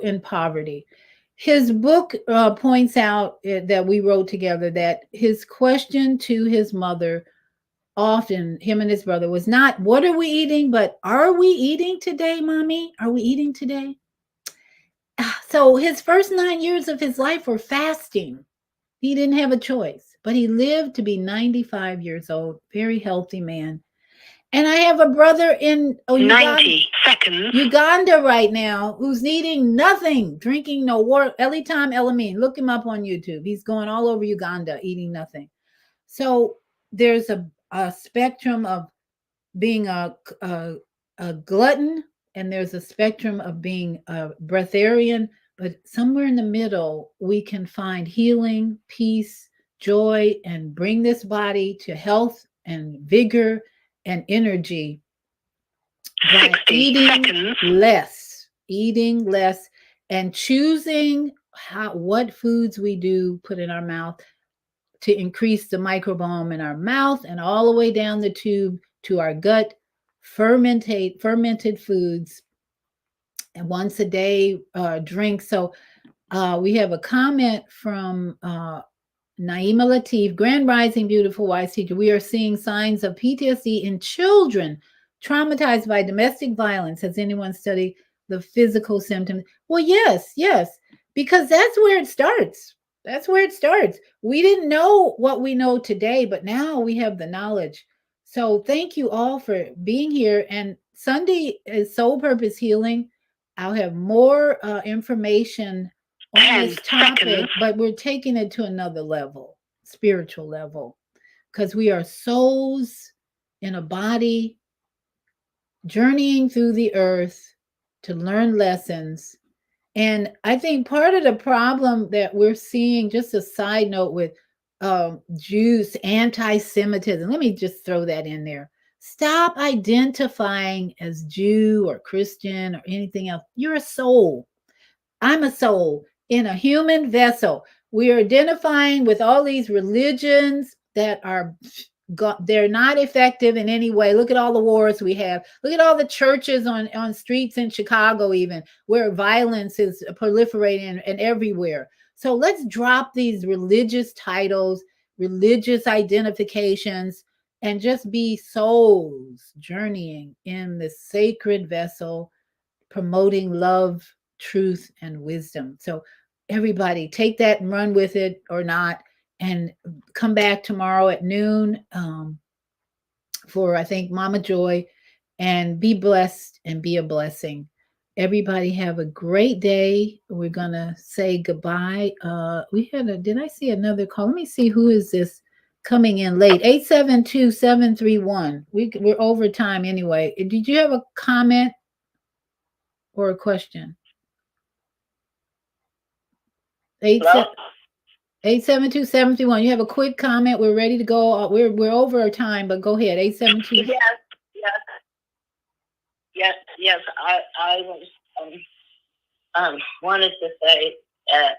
in poverty. His book points out that we wrote together that his question to his mother, often him and his brother, was not, what are we eating? But are we eating today, mommy? Are we eating today? So his first 9 years of his life were fasting. He didn't have a choice, but he lived to be 95 years old, very healthy man. And I have a brother in 90 seconds. Uganda right now who's eating nothing, drinking no water. Elitam Elamine, look him up on YouTube. He's going all over Uganda eating nothing. So there's a spectrum of being a glutton, and there's a spectrum of being a breatharian, but somewhere in the middle, we can find healing, peace, joy, and bring this body to health and vigor and energy by eating less, and choosing what foods we do put in our mouth to increase the microbiome in our mouth and all the way down the tube to our gut. Fermented foods, and once a day drink. So we have a comment from Naima Latif, Grand Rising, beautiful wise teacher. We are seeing signs of PTSD in children traumatized by domestic violence. Has anyone studied the physical symptoms? Well, yes, because that's where it starts. That's where it starts. We didn't know what we know today, but now we have the knowledge. So thank you all for being here. And Sunday is Soul Purpose Healing. I'll have more information on this topic, but we're taking it to another level, spiritual level, because we are souls in a body journeying through the earth to learn lessons. And I think part of the problem that we're seeing, just a side note with Jews, anti-Semitism, let me just throw that in there. Stop identifying as Jew or Christian or anything else. You're a soul. I'm a soul in a human vessel. We are identifying with all these religions that are they're not effective in any way. Look at all the wars we have. Look at all the churches on streets in Chicago, even where violence is proliferating and everywhere. So let's drop these religious titles, religious identifications, and just be souls journeying in the sacred vessel, promoting love, truth, and wisdom. So everybody take that and run with it or not, and come back tomorrow at noon for, I think, Mama Joy, and be blessed and be a blessing. Everybody have a great day. We're going to say goodbye. Did I see another call? Let me see, who is this coming in late? 872-731. We're over time anyway. Did you have a comment or a question? 872-731. You have a quick comment. We're ready to go. We're over our time, but go ahead. 872. Yes. I was wanted to say that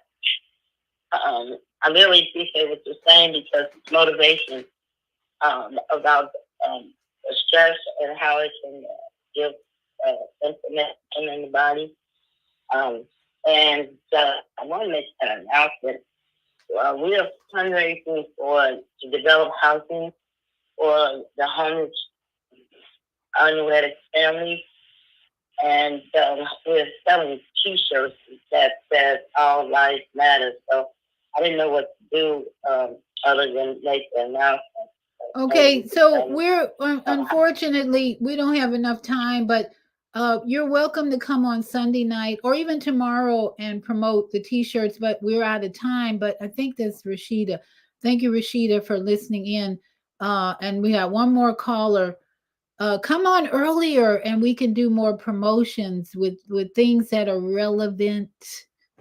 I really appreciate what you're saying, because it's motivation about the stress and how it can give inflammation in the body. And I want to make an announcement. We are fundraising to develop housing for the homeless, unwedded families, and we're selling T-shirts that says "All Lives Matter." So I didn't know what to do other than make the announcement. Okay, so we're unfortunately we don't have enough time, but you're welcome to come on Sunday night or even tomorrow and promote the T-shirts, but we're out of time. But I think that's Rashida. Thank you, Rashida, for listening in. And we have one more caller. Come on earlier and we can do more promotions with things that are relevant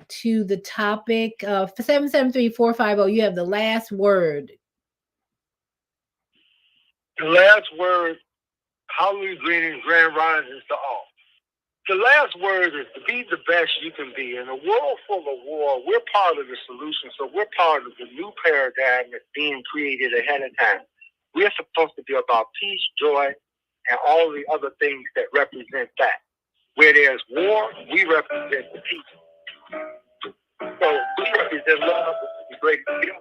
to the topic. 773-450, you have the last word. The last word, hallelujah, greetings, grand risings to all. The last word is to be the best you can be. In a world full of war, we're part of the solution. So we're part of the new paradigm that's being created ahead of time. We're supposed to be about peace, joy, and all the other things that represent that. Where there's war, we represent the peace. So we represent love, which is a great deal.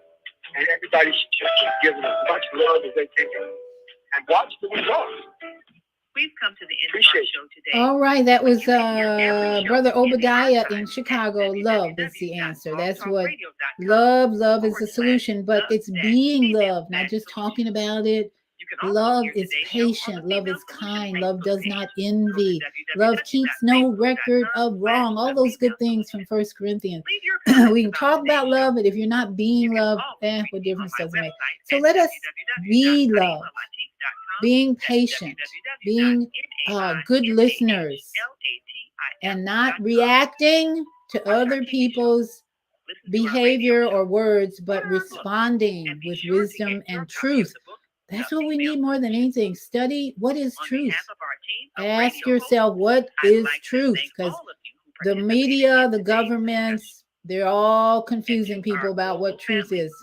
And everybody should just give as much love as they can. And watch the results. We've come to the end of our show today. All right, that was Brother Obadiah in Chicago. Love is the answer. That's what love is the solution, but it's being love, not just talking about it. Love is patient. Love is kind. Love does not envy. Love keeps no record of wrong. All those good things from 1 Corinthians. We can talk about love, but if you're not being love, what difference does it make? So let us be love. being patient, being good listeners, and not reacting to other people's behavior or words, but responding with wisdom and truth. That's what we need more than anything. Study what is truth. Ask yourself, what is truth? Because the media, the governments, they're all confusing people about what truth is.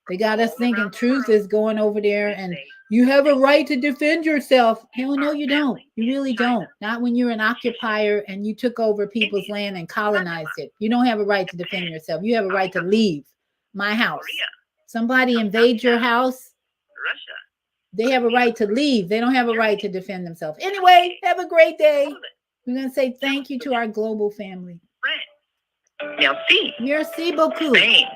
They got us thinking truth is going over there and you have a right to defend yourself. Hell no, you don't. You really don't. Not when you're an occupier and you took over people's land and colonized it. You don't have a right to defend yourself. You have a right to leave my house. Somebody invade your house, they have a right to leave. They don't have a right to defend themselves. Anyway, have a great day. We're going to say thank you to our global family. Merci. Merci beaucoup. Spain.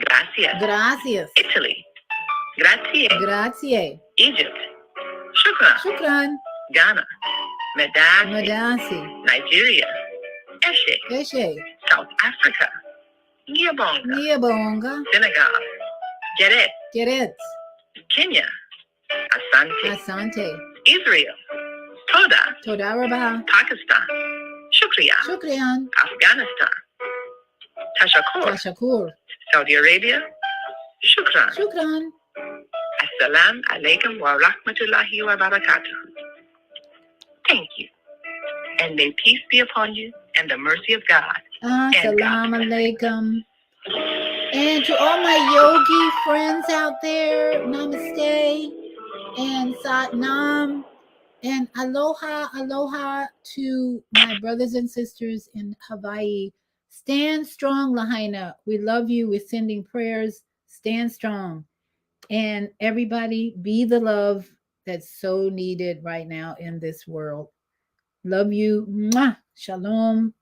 Gracias. Gracias. Italy. Grazie. Grazie. Egypt. Shukran. Shukran. Ghana. Medasi. Medasi. Nigeria. Eshe. Eshe. South Africa. Ngiyabonga. Ngiyabonga. Senegal. Geret. Geret. Kenya. Asante. Asante. Israel. Toda. Toda Rabah. Pakistan. Shukriya. Shukriyan. Afghanistan. Tashakur. Tashakur. Saudi Arabia. Shukran. Shukran. Assalamu alaikum wa rahmatullahi wa barakatuh. Thank you. And may peace be upon you and the mercy of God. Assalamu alaikum. And to all my yogi friends out there, namaste and sat nam and aloha, aloha to my brothers and sisters in Hawaii. Stand strong, Lahaina. We love you. We're sending prayers. Stand strong. And everybody, be the love that's so needed right now in this world. Love you. Mwah. Shalom.